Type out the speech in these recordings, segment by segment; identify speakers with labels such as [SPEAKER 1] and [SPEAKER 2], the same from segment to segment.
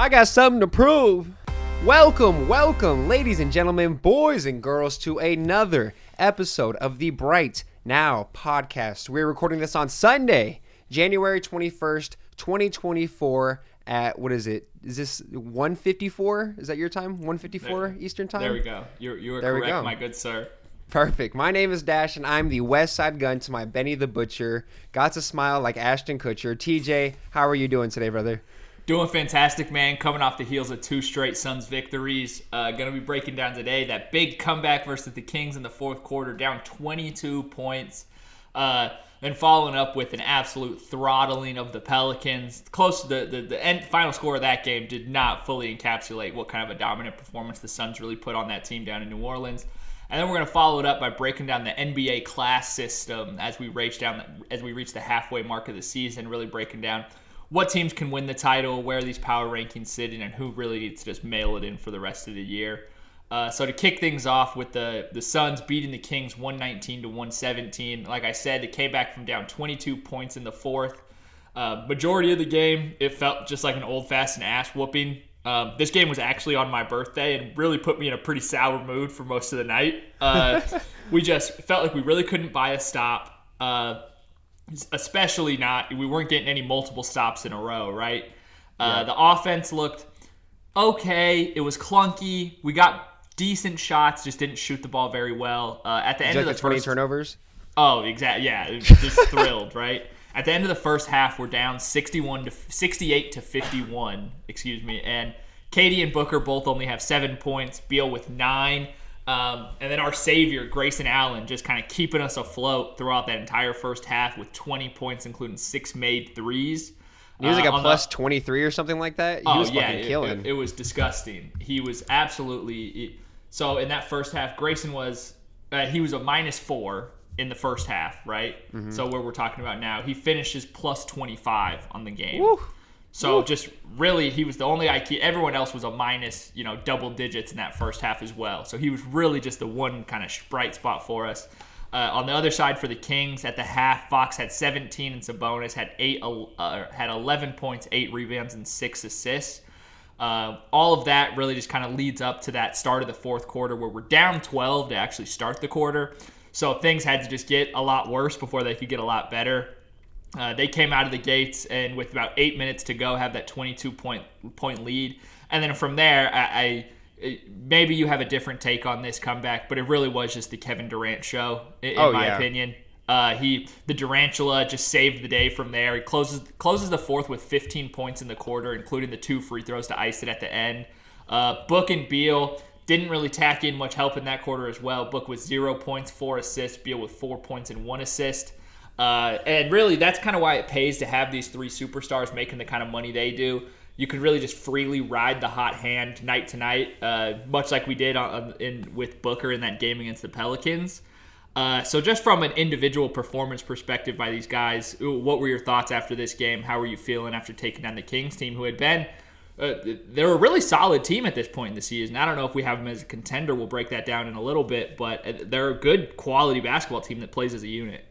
[SPEAKER 1] I got something to prove. Welcome, ladies and gentlemen, boys and girls, to another episode of the Bright Now podcast. We're recording this on Sunday, January 21st, 2024 at, what is it? Is this 1:54? Is that your time? 1:54 Eastern time?
[SPEAKER 2] There we go. You are correct, my good sir.
[SPEAKER 1] Perfect. My name is Dash, and I'm the West Side Gun to my Benny the Butcher. Got to smile like Ashton Kutcher. TJ, how are you doing today, brother?
[SPEAKER 2] Doing fantastic, man. Coming off the heels of two straight Suns victories. Going to be breaking down today that big comeback versus the Kings in the fourth quarter, down 22 points. Then following up with an absolute throttling of the Pelicans. Close to the end, final score of that game did not fully encapsulate what kind of a dominant performance the Suns really put on that team down in New Orleans. And then we're going to follow it up by breaking down the NBA class system as we reach the halfway mark of the season, really breaking down what teams can win the title, where these power rankings sit, and who really needs to just mail it in for the rest of the year. So to kick things off with the Suns beating the Kings 119-117. Like I said, they came back from down 22 points in the fourth. Majority of the game, it felt just like an old-fashioned ass whooping. This game was actually on my birthday and really put me in a pretty sour mood for most of the night. We just felt like we really couldn't buy a stop. Especially we weren't getting any multiple stops in a row, right? The offense looked okay. It was clunky. We got decent shots, just didn't shoot the ball very well. At the end of the
[SPEAKER 1] 20
[SPEAKER 2] first
[SPEAKER 1] turnovers?
[SPEAKER 2] Oh, exactly. Yeah, just thrilled, right? At the end of the first half, we're down 68 to 51, and Katie and Booker both only have 7 points, Beal with 9. And then our savior, Grayson Allen, just kind of keeping us afloat throughout that entire first half with 20 points, including 6 made threes.
[SPEAKER 1] He was like a plus 23 or something like that. He was fucking killing.
[SPEAKER 2] It was disgusting. He was absolutely... So in that first half, Grayson was... he was a -4 in the first half, right? Mm-hmm. So where we're talking about now, he finishes plus 25 on the game. Woo. So just really, he was the only IQ. Everyone else was a minus, double digits in that first half as well. So he was really just the one kind of bright spot for us. On the other side for the Kings, at the half, Fox had 17 and Sabonis had 11 points, 8 rebounds, and 6 assists. All of that really just kind of leads up to that start of the fourth quarter where we're down 12 to actually start the quarter. So things had to just get a lot worse before they could get a lot better. They came out of the gates and with about 8 minutes to go have that 22-point lead. And then from there, maybe you have a different take on this comeback, but it really was just the Kevin Durant show, in my opinion. The Durantula just saved the day from there. He closes the fourth with 15 points in the quarter, including the 2 free throws to ice it at the end. Book and Beal didn't really tack in much help in that quarter as well. Book with 0 points, 4 assists. Beal with 4 points and 1 assist. And really, that's kind of why it pays to have these 3 superstars making the kind of money they do. You can really just freely ride the hot hand night to night, much like we did with Booker in that game against the Pelicans. So just from an individual performance perspective by these guys, what were your thoughts after this game? How were you feeling after taking down the Kings team, who had been they're a really solid team at this point in the season. I don't know if we have them as a contender. We'll break that down in a little bit, but they're a good quality basketball team that plays as a unit.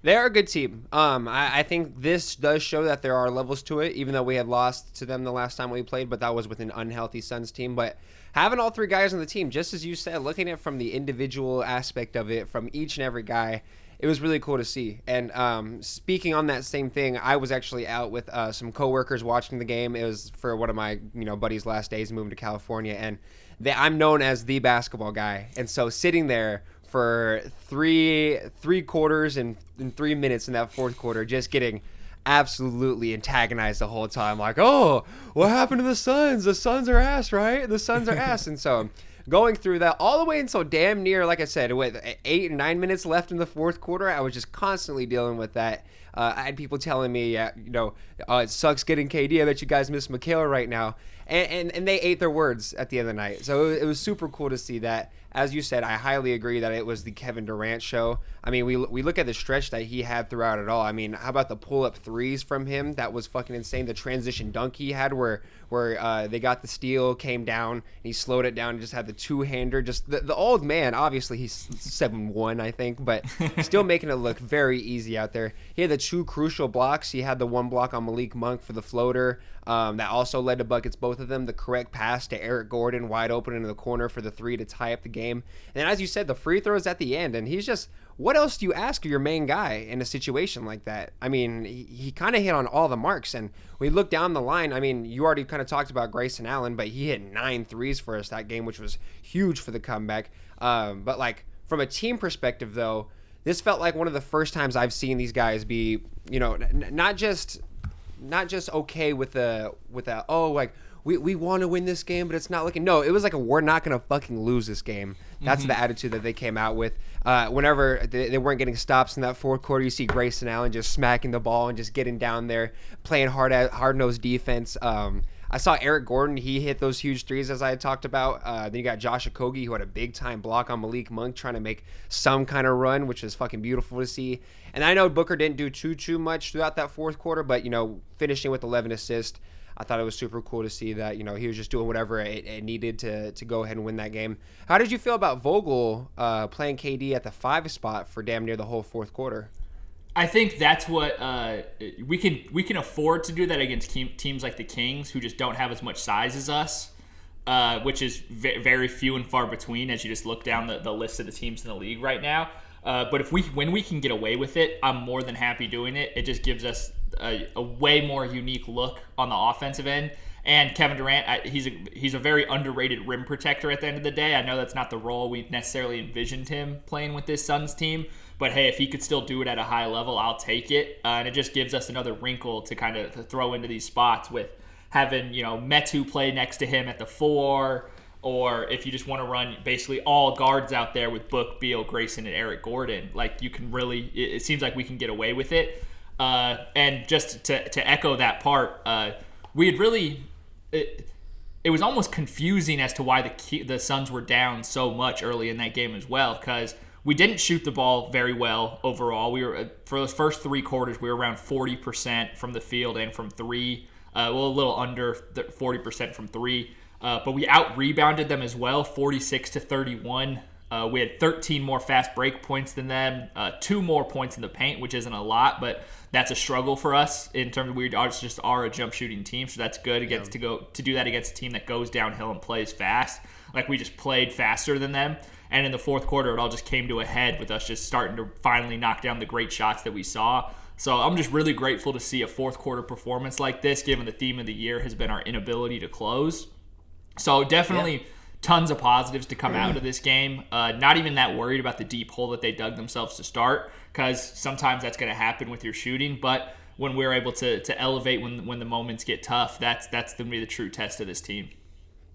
[SPEAKER 1] They're a good team. I think this does show that there are levels to it, even though we had lost to them the last time we played, but that was with an unhealthy Suns team. But having all 3 guys on the team, just as you said, looking at it from the individual aspect of it, from each and every guy, it was really cool to see. And speaking on that same thing, I was actually out with some coworkers watching the game. It was for one of my buddies' last days moving to California, and I'm known as the basketball guy. And so sitting there for three quarters and 3 minutes in that fourth quarter, just getting absolutely antagonized the whole time. Like, oh, what happened to the Suns? The Suns are ass, right? The Suns are ass. And so going through that all the way until damn near, like I said, with 8 or 9 minutes left in the fourth quarter, I was just constantly dealing with that. I had people telling me, it sucks getting KD. I bet you guys miss Mikal right now. And they ate their words at the end of the night. So it was super cool to see that. As you said, I highly agree that it was the Kevin Durant show. I mean, we look at the stretch that he had throughout it all. I mean, how about the pull-up threes from him? That was fucking insane. The transition dunk he had where they got the steal, came down, and he slowed it down and just had the two-hander. Just the old man, obviously he's 7'1", I think, but still making it look very easy out there. He had the two crucial blocks. He had the one block on Malik Monk for the floater that also led to buckets, both of them. The correct pass to Eric Gordon, wide open into the corner for the 3 to tie up the game. And as you said, the free throws at the end. And he's just, what else do you ask of your main guy in a situation like that? I mean, he kind of hit on all the marks. And we look down the line. I mean, you already kind of talked about Grayson Allen, but he hit 9 threes for us that game, which was huge for the comeback. But like from a team perspective, though, this felt like one of the first times I've seen these guys be, you know, not just okay with the we want to win this game, but it's not looking. No, it was like we're not gonna fucking lose this game. That's the attitude that they came out with. Whenever they weren't getting stops in that fourth quarter, you see Grayson Allen just smacking the ball and just getting down there, playing hard-nosed defense. I saw Eric Gordon. He hit those huge threes, as I had talked about. Then you got Josh Okogie, who had a big-time block on Malik Monk, trying to make some kind of run, which is fucking beautiful to see. And I know Booker didn't do too much throughout that fourth quarter, but, you know, finishing with 11 assists, I thought it was super cool to see that, you know, he was just doing whatever it needed to go ahead and win that game. How did you feel about Vogel playing KD at the 5 spot for damn near the whole fourth quarter?
[SPEAKER 2] I think that's what we can afford to do that against teams like the Kings, who just don't have as much size as us, which is very few and far between as you just look down the list of the teams in the league right now. But when we can get away with it, I'm more than happy doing it. It just gives us a way more unique look on the offensive end. And Kevin Durant, he's a very underrated rim protector at the end of the day. I know that's not the role we necessarily envisioned him playing with this Suns team. But, hey, if he could still do it at a high level, I'll take it. And it just gives us another wrinkle to kind of throw into these spots with having, you know, Metu play next to him at the 4, or if you just want to run basically all guards out there with Book, Beal, Grayson, and Eric Gordon. Like, you can really – it seems like we can get away with it. And just to echo that part, we had really it was almost confusing as to why the Suns were down so much early in that game as well, because – we didn't shoot the ball very well overall. We were for those first 3 quarters, we were around 40% from the field and from 3. A little under 40% from 3. But we out-rebounded them as well, 46-31. We had 13 more fast break points than them, 2 more points in the paint, which isn't a lot, but that's a struggle for us in terms of we just are a jump shooting team, so that's good against to do that against a team that goes downhill and plays fast. Like, we just played faster than them. And in the fourth quarter, it all just came to a head with us just starting to finally knock down the great shots that we saw. So I'm just really grateful to see a fourth quarter performance like this, given the theme of the year has been our inability to close. So definitely tons of positives to come out of this game. Not even that worried about the deep hole that they dug themselves to start, because sometimes that's going to happen with your shooting. But when we're able to elevate when the moments get tough, that's going to be the true test of this team.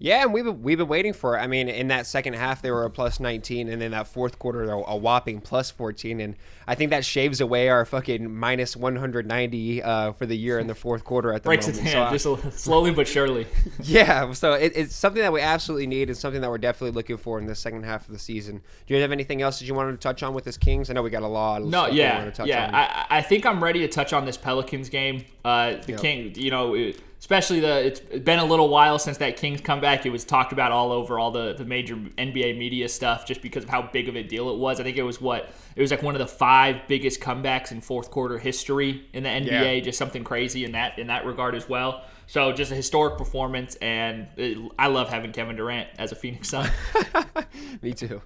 [SPEAKER 1] Yeah, and we've been waiting for it. I mean, in that second half, they were a plus 19, and in that fourth quarter, they're a whopping plus 14. And I think that shaves away our fucking minus 190 for the year in the fourth quarter at the
[SPEAKER 2] moment.
[SPEAKER 1] Breaks its
[SPEAKER 2] hand, just slowly but surely.
[SPEAKER 1] Yeah, so it's something that we absolutely need. It's something that we're definitely looking for in the second half of the season. Do you have anything else that you wanted to touch on with this Kings? I know we got a lot of stuff we wanted to touch on.
[SPEAKER 2] I think I'm ready to touch on this Pelicans game. King, you know, especially it's been a little while since that Kings comeback. It was talked about all over all the major NBA media stuff just because of how big of a deal it was. I think it was like one of the 5 biggest comebacks in fourth quarter history in the NBA. Just something crazy in that regard as well. So just a historic performance, and I love having Kevin Durant as a Phoenix Sun.
[SPEAKER 1] Me too.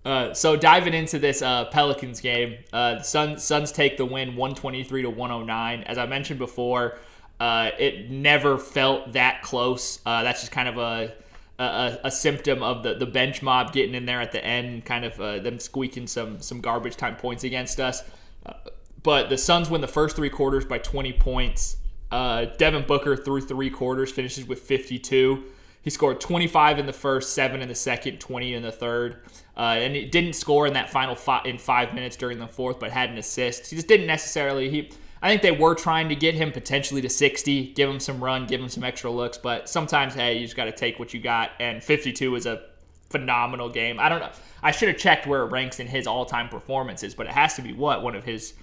[SPEAKER 2] So diving into this Pelicans game, the Suns take the win 123-109. As I mentioned before, it never felt that close. That's just kind of a symptom of the bench mob getting in there at the end, kind of them squeaking some garbage time points against us. But the Suns win the first 3 quarters by 20 points. Devin Booker through 3 quarters finishes with 52. He scored 25 in the first, 7 in the second, 20 in the third. And he didn't score in that final 5 minutes during the fourth, but had an assist. He just didn't necessarily. I think they were trying to get him potentially to 60, give him some run, give him some extra looks. But sometimes, hey, you just got to take what you got. And 52 is a phenomenal game. I don't know. I should have checked where it ranks in his all-time performances, but it has to be one of his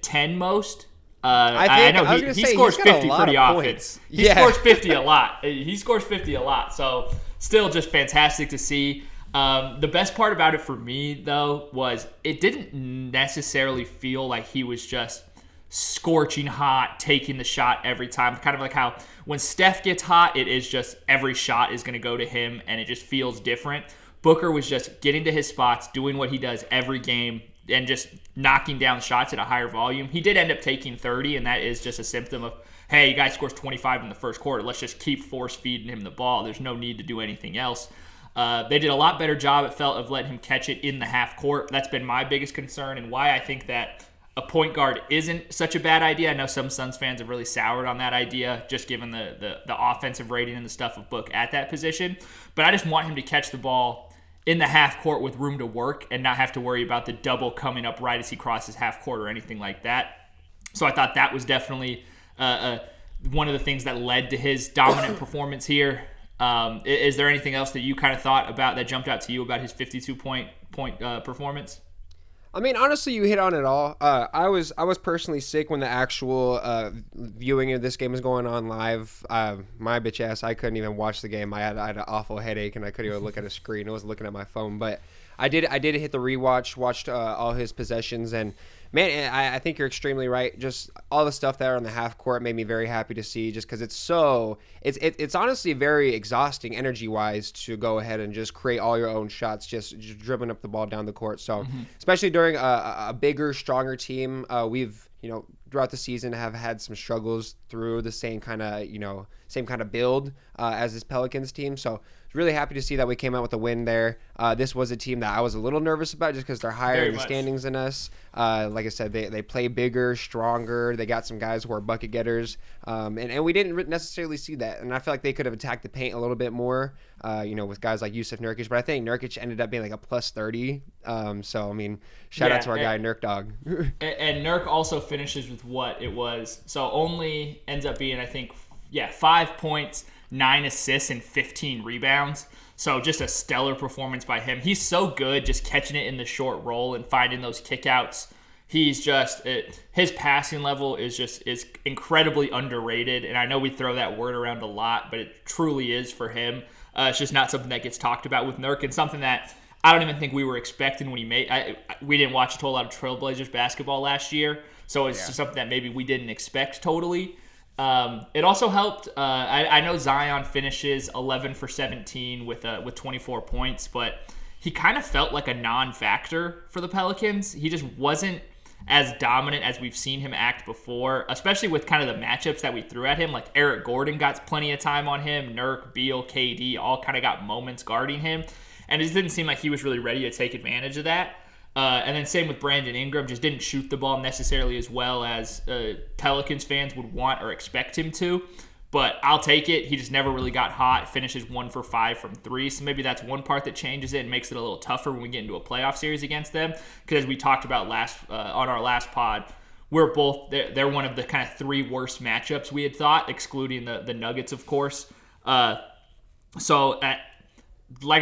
[SPEAKER 2] 10 most. I know he scores 50 pretty often. He scores 50 a lot. He scores 50 a lot. So still just fantastic to see. The best part about it for me, though, was it didn't necessarily feel like he was just scorching hot, taking the shot every time. Kind of like how when Steph gets hot, it is just every shot is going to go to him, and it just feels different. Booker was just getting to his spots, doing what he does every game, and just knocking down shots at a higher volume. He did end up taking 30, and that is just a symptom of, hey, you guys scores 25 in the first quarter. Let's just keep force feeding him the ball. There's no need to do anything else. They did a lot better job, it felt, of letting him catch it in the half court. That's been my biggest concern and why I think that a point guard isn't such a bad idea. I know some Suns fans have really soured on that idea, just given the offensive rating and the stuff of Book at that position. But I just want him to catch the ball in the half court with room to work and not have to worry about the double coming up right as he crosses half court or anything like that. So I thought that was definitely one of the things that led to his dominant performance here. Is there anything else that you kind of thought about that jumped out to you about his 52-point performance?
[SPEAKER 1] I mean, honestly, you hit on it all. I was personally sick when the actual viewing of this game was going on live. My bitch ass, I couldn't even watch the game. I had an awful headache, and I couldn't even look at a screen. I was looking at my phone, but I did hit the rewatch, watched all his possessions, and man, I think you're extremely right. Just all the stuff there on the half court made me very happy to see, just because it's honestly very exhausting energy wise to go ahead and just create all your own shots, just dribbling up the ball down the court. So especially during a bigger, stronger team, we've throughout the season have had some struggles through the same kind of build as this Pelicans team. So really happy to see that we came out with a win there. This was a team that I was a little nervous about just because they're higher in the standings than us. Like I said, they play bigger, stronger. They got some guys who are bucket getters. And we didn't necessarily see that. And I feel like they could have attacked the paint a little bit more, with guys like Yusuf Nurkic. But I think Nurkic ended up being like a plus 30. So, I mean, shout out to our guy, Nurk Dog.
[SPEAKER 2] And Nurk also finishes with what it was. So only ends up being, I think, 5 points, 9 assists, and 15 rebounds. So just a stellar performance by him. He's so good just catching it in the short roll and finding those kickouts. He's just his passing level is incredibly underrated, and I know we throw that word around a lot, but it truly is for him. It's just not something that gets talked about with Nurk, and something that I don't even think we were expecting when he made. We didn't watch a whole lot of Trailblazers basketball last year, so it's just something that maybe we didn't expect totally. It also helped. I know Zion finishes 11 for 17 with 24 points, but he kind of felt like a non-factor for the Pelicans. He just wasn't as dominant as we've seen him act before, especially with kind of the matchups that we threw at him. Like Eric Gordon got plenty of time on him. Nurk, Beal, KD all kind of got moments guarding him, and it just didn't seem like he was really ready to take advantage of that. And then same with Brandon Ingram, just didn't shoot the ball necessarily as well as Pelicans fans would want or expect him to. But I'll take it. He just never really got hot, finishes 1 for 5 from 3. So maybe that's one part that changes it and makes it a little tougher when we get into a playoff series against them. Because as we talked about on our last pod, they're one of the kind of 3 worst matchups we had thought, excluding the Nuggets, of course. Like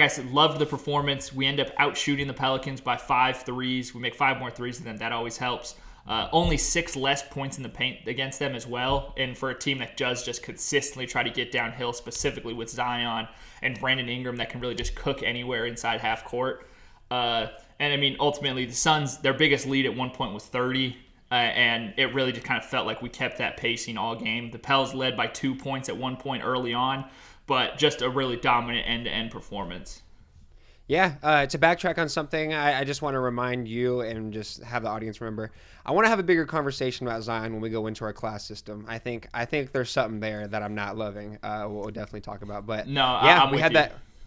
[SPEAKER 2] I said, loved the performance. We end up out-shooting the Pelicans by 5 threes. We make 5 more threes than them. That always helps. Only 6 less points in the paint against them as well. And for a team that does just consistently try to get downhill, specifically with Zion and Brandon Ingram that can really just cook anywhere inside half court. And I mean, ultimately, the Suns, their biggest lead at one point was 30. And it really just kind of felt like we kept that pacing all game. The Pels led by 2 points at one point early on, but just a really dominant end-to-end performance.
[SPEAKER 1] Yeah, to backtrack on something, I just want to remind you and just have the audience remember, I want to have a bigger conversation about Zion when we go into our class system. I think there's something there that I'm not loving. We'll definitely talk about. But
[SPEAKER 2] no,
[SPEAKER 1] yeah,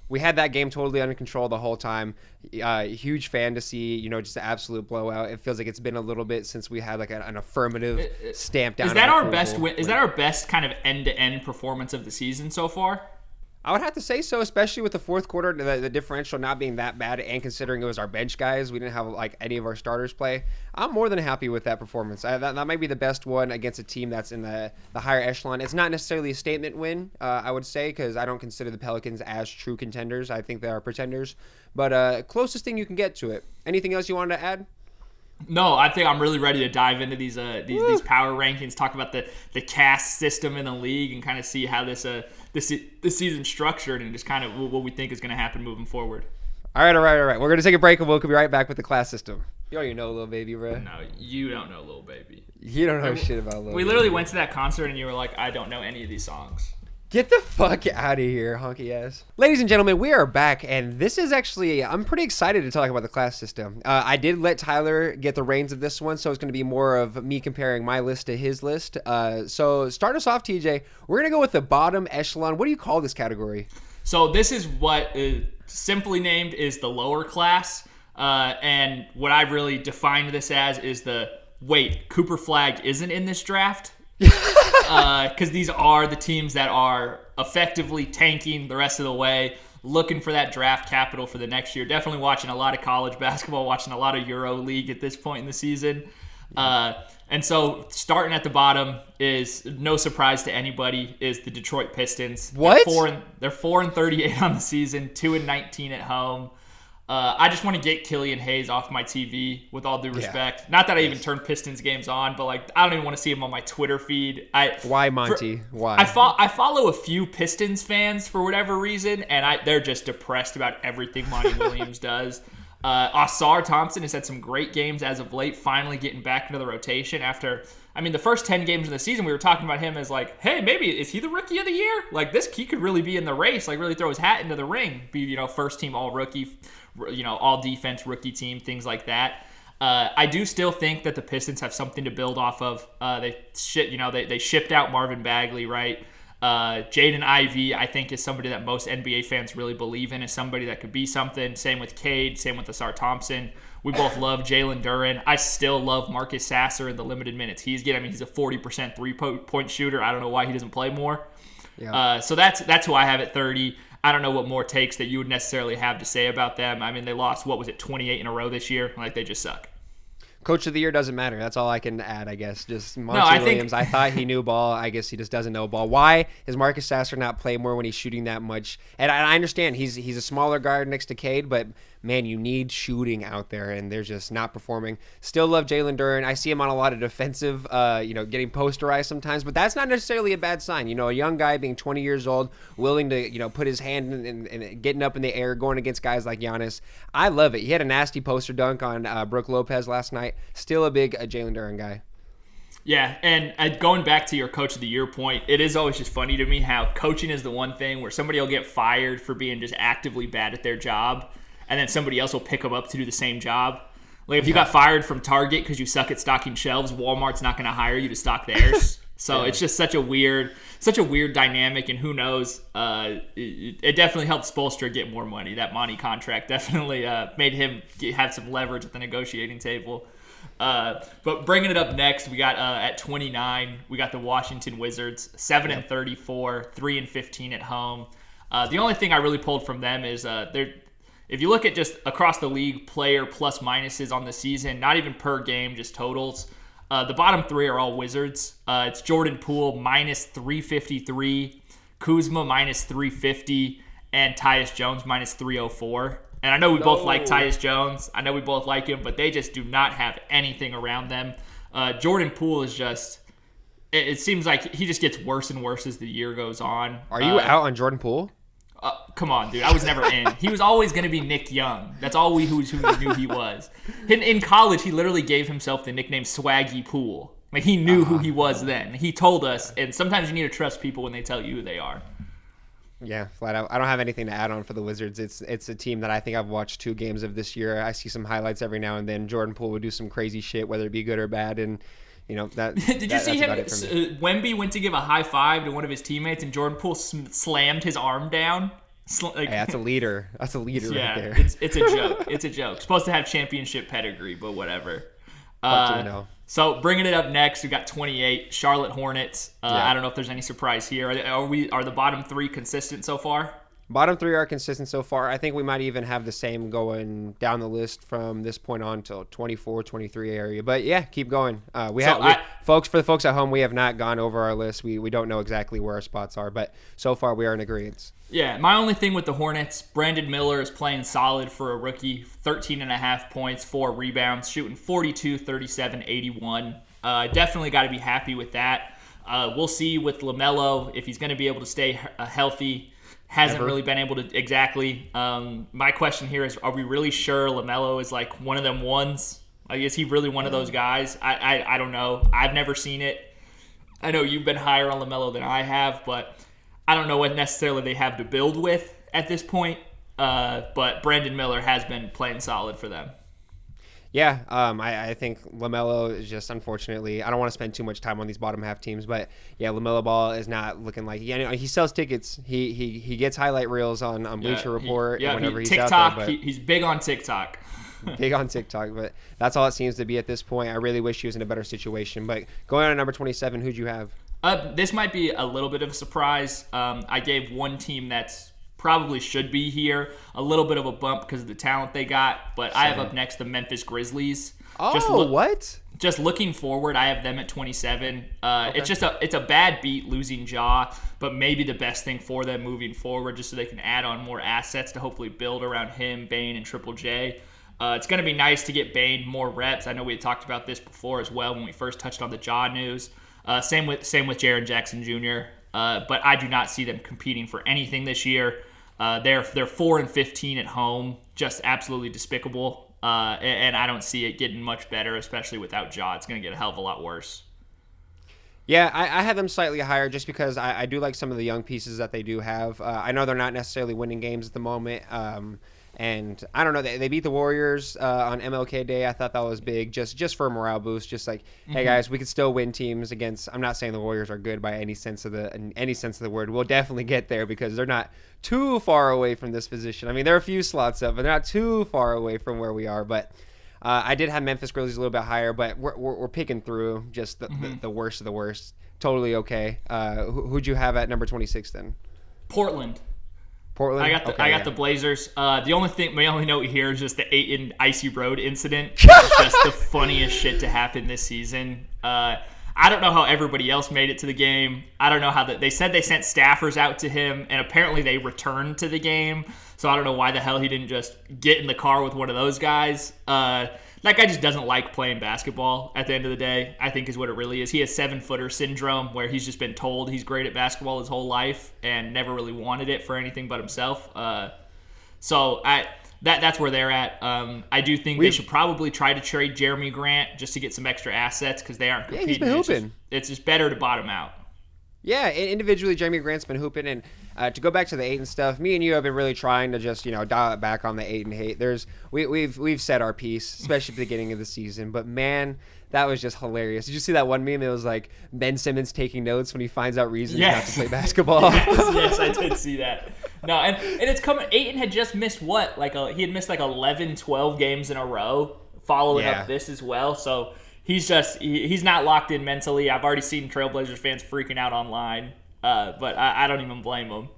[SPEAKER 1] we had that game totally under control the whole time. Huge fan to see, just an absolute blowout. It feels like it's been a little bit since we had like an affirmative stamp down.
[SPEAKER 2] Is that our best win? Is that our best kind of end-to-end performance of the season so far?
[SPEAKER 1] I would have to say so, especially with the fourth quarter, the differential not being that bad, and considering it was our bench guys, we didn't have like any of our starters play. I'm more than happy with that performance. That might be the best one against a team that's in the higher echelon. It's not necessarily a statement win, I would say, because I don't consider the Pelicans as true contenders. I think they are pretenders, but closest thing you can get to it. Anything else you wanted to add?
[SPEAKER 2] No, I think I'm really ready to dive into these power rankings, talk about the cast system in the league, and kind of see how this season's structured and just kind of what we think is going to happen moving forward.
[SPEAKER 1] All right. We're going to take a break and we'll be right back with the class system. You don't even know Lil Baby, bro.
[SPEAKER 2] No, you don't know Lil Baby.
[SPEAKER 1] You don't know shit about Lil Baby.
[SPEAKER 2] We literally went to that concert and you were like, I don't know any of these songs.
[SPEAKER 1] Get the fuck out of here, honky ass. Ladies and gentlemen, we are back, and this is actually, I'm pretty excited to talk about the class system. I did let Tyler get the reins of this one, so it's going to be more of me comparing my list to his list. So start us off, TJ. We're going to go with the bottom echelon. What do you call this category?
[SPEAKER 2] So this is what simply named is the lower class, and what I really defined this as is Cooper Flag isn't in this draft. Because these are the teams that are effectively tanking the rest of the way, looking for that draft capital for the next year. Definitely watching a lot of college basketball, watching a lot of Euro League at this point in the season. And so starting at the bottom is no surprise to anybody is the Detroit Pistons.
[SPEAKER 1] What?
[SPEAKER 2] They're 4-38 on the season, 2-19 at home. I just want to get Killian Hayes off my TV with all due respect. Yeah. Not that I even turn Pistons games on, but I don't even want to see him on my Twitter feed.
[SPEAKER 1] Why, Monty? Why?
[SPEAKER 2] I follow a few Pistons fans for whatever reason, and they're just depressed about everything Monty Williams does. Ausar Thompson has had some great games as of late, finally getting back into the rotation after, the first 10 games of the season, we were talking about him as hey, maybe, is he the rookie of the year? He could really be in the race, really throw his hat into the ring, be, first team all-rookie, all defense rookie team, things like that. I do still think that the Pistons have something to build off of. They shipped out Marvin Bagley, right? Jaden Ivey, I think, is somebody that most NBA fans really believe in, is somebody that could be something. Same with Cade, same with Ausar Thompson. We both love Jalen Duren. I still love Marcus Sasser in the limited minutes he's getting. He's a 40% three-point shooter. I don't know why he doesn't play more. Yeah. So that's who I have at 30. I don't know what more takes that you would necessarily have to say about them. They lost, 28 in a row this year? They just suck.
[SPEAKER 1] Coach of the year doesn't matter. That's all I can add, I guess. Just Monty Williams. I thought he knew ball. I guess he just doesn't know ball. Why is Marcus Sasser not play more when he's shooting that much? And I understand he's a smaller guard next to Cade, but man, you need shooting out there, and they're just not performing. Still love Jalen Duren. I see him on a lot of defensive, getting posterized sometimes, but that's not necessarily a bad sign. A young guy being 20 years old, willing to, put his hand in getting up in the air, going against guys like Giannis. I love it. He had a nasty poster dunk on Brooke Lopez last night. Still a big Jalen Duren guy.
[SPEAKER 2] Yeah, and going back to your coach of the year point, it is always just funny to me how coaching is the one thing where somebody will get fired for being just actively bad at their job, and then somebody else will pick them up to do the same job. If you got fired from Target because you suck at stocking shelves, Walmart's not going to hire you to stock theirs. So It's just such a weird dynamic, and who knows? It definitely helped Spoelstra get more money. That Monty contract definitely made him have some leverage at the negotiating table. But bringing it up next, we got at 29, we got the Washington Wizards, 7-34, 3-15 at home. The only thing I really pulled from them is if you look at just across the league, player plus minuses on the season, not even per game, just totals. The bottom three are all Wizards. It's Jordan Poole minus 353, Kuzma minus 350, and Tyus Jones minus 304. And I know we both like Tyus Jones. I know we both like him, but they just do not have anything around them. Jordan Poole is just, it seems like he just gets worse and worse as the year goes on.
[SPEAKER 1] Are you out on Jordan Poole?
[SPEAKER 2] Come on, dude. I was never in. He was always going to be Nick Young. That's all who knew he was. In college, he literally gave himself the nickname Swaggy Poole. He knew who he was then. He told us, and sometimes you need to trust people when they tell you who they are.
[SPEAKER 1] Yeah, flat out. I don't have anything to add on for the Wizards. It's a team that I think I've watched 2 games of this year. I see some highlights every now and then. Jordan Poole would do some crazy shit, whether it be good or bad, and that.
[SPEAKER 2] Did you see him? Wemby went to give a high five to one of his teammates, and Jordan Poole slammed his arm down.
[SPEAKER 1] Hey, that's a leader. That's a leader right there.
[SPEAKER 2] It's a joke. It's a joke. Supposed to have championship pedigree, but whatever. So bringing it up next, we got 28 Charlotte Hornets. I don't know if there's any surprise here. Are the bottom 3 consistent so far?
[SPEAKER 1] Bottom 3 are consistent so far. I think we might even have the same going down the list from this point on till 24, 23 area. But yeah, keep going. For the folks at home, we have not gone over our list. We don't know exactly where our spots are, but so far we are in agreement.
[SPEAKER 2] Yeah, my only thing with the Hornets, Brandon Miller is playing solid for a rookie. 13.5 points, 4 rebounds, shooting 42, 37, 81. Definitely got to be happy with that. We'll see with LaMelo if he's going to be able to stay healthy. Hasn't really been able to exactly. My question here is, are we really sure LaMelo is like one of them ones? Like, is he really one of those guys? I don't know. I've never seen it. I know you've been higher on LaMelo than I have, but I don't know what necessarily they have to build with at this point. But Brandon Miller has been playing solid for them.
[SPEAKER 1] Yeah, I think LaMelo is just, unfortunately, I don't want to spend too much time on these bottom half teams, but yeah, LaMelo Ball is not looking like, he sells tickets. He gets highlight reels on Bleacher Report whenever he's
[SPEAKER 2] TikTok,
[SPEAKER 1] out there. But
[SPEAKER 2] he's big on TikTok.
[SPEAKER 1] big on TikTok, but that's all it seems to be at this point. I really wish he was in a better situation. But going on to number 27, who'd you have?
[SPEAKER 2] This might be a little bit of a surprise. I gave one team that's probably should be here a little bit of a bump because of the talent they got, but I have up next the Memphis Grizzlies.
[SPEAKER 1] What?
[SPEAKER 2] Just looking forward, I have them at 27.
[SPEAKER 1] Okay.
[SPEAKER 2] It's a bad beat losing Ja, but maybe the best thing for them moving forward, just so they can add on more assets to hopefully build around him, Bane, and Triple J. It's going to be nice to get Bane more reps. I know we had talked about this before as well when we first touched on the Ja news. Same with Jaren Jackson Jr. But I do not see them competing for anything this year. They're 4-15 at home, just absolutely despicable. And I don't see it getting much better, especially without Ja. It's going to get a hell of a lot worse.
[SPEAKER 1] Yeah, I had them slightly higher just because I do like some of the young pieces that they do have. I know they're not necessarily winning games at the moment. And I don't know, they beat the Warriors on MLK Day. I thought that was big, just for a morale boost. Just like, hey guys, we could still win teams against. I'm not saying the Warriors are good by any sense of the word. We'll definitely get there because they're not too far away from this position. I mean, they're a few slots up, but they're not too far away from where we are. But I did have Memphis Grizzlies a little bit higher, but we're picking through just the worst of the worst. Totally okay. Who'd you have at number 26 then?
[SPEAKER 2] Portland.
[SPEAKER 1] I
[SPEAKER 2] got the Blazers. The only thing, my only note here is just the Ayton icy road incident. It's just the funniest shit to happen this season. I don't know how everybody else made it to the game. I don't know how they said they sent staffers out to him, and apparently they returned to the game. So I don't know why the hell he didn't just get in the car with one of those guys. That guy just doesn't like playing basketball at the end of the day, I think is what it really is. He has 7-footer syndrome where he's just been told he's great at basketball his whole life and never really wanted it for anything but himself. So that's where they're at. I do think they should probably try to trade Jeremy Grant just to get some extra assets because they aren't competing.
[SPEAKER 1] Yeah, he's been hooping.
[SPEAKER 2] It's just better to bottom out.
[SPEAKER 1] Yeah, individually, Jeremy Grant's been hooping, and to go back to the Ayton stuff, me and you have been really trying to just dial it back on the Ayton hate. We've said our piece, especially at the beginning of the season, but man, that was just hilarious. Did you see that one meme? It was like Ben Simmons taking notes when he finds out reasons not to play basketball.
[SPEAKER 2] Yes, I did see that. No, and it's coming. Ayton had just missed he had missed 11, 12 games in a row following up this as well. So he's not locked in mentally. I've already seen Trailblazers fans freaking out online, but I don't even blame them.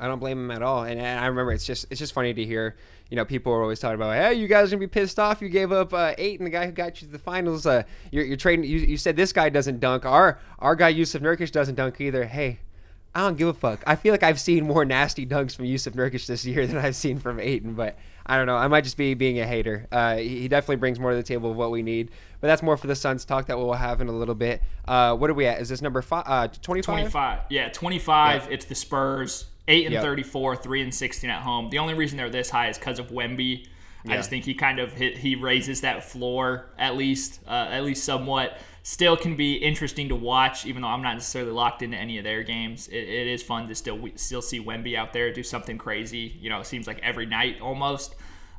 [SPEAKER 1] I don't blame him at all. And I remember it's just funny to hear, people are always talking about, hey, you guys are going to be pissed off. You gave up 8 and the guy who got you to the finals. You're trading. You said this guy doesn't dunk. Our guy Yusuf Nurkic doesn't dunk either. Hey, I don't give a fuck. I feel like I've seen more nasty dunks from Yusuf Nurkic this year than I've seen from Ayton, but I don't know. I might just be being a hater. He definitely brings more to the table of what we need, but that's more for the Suns talk that we'll have in a little bit. What are we at? Is this number 25?
[SPEAKER 2] 25. Yeah, 25. Yeah. It's the Spurs. 8-34, 3-16 at home. The only reason they're this high is because of Wemby. I just think he raises that floor at least somewhat. Still can be interesting to watch, even though I'm not necessarily locked into any of their games. It is fun to still see Wemby out there do something crazy. It seems like every night almost.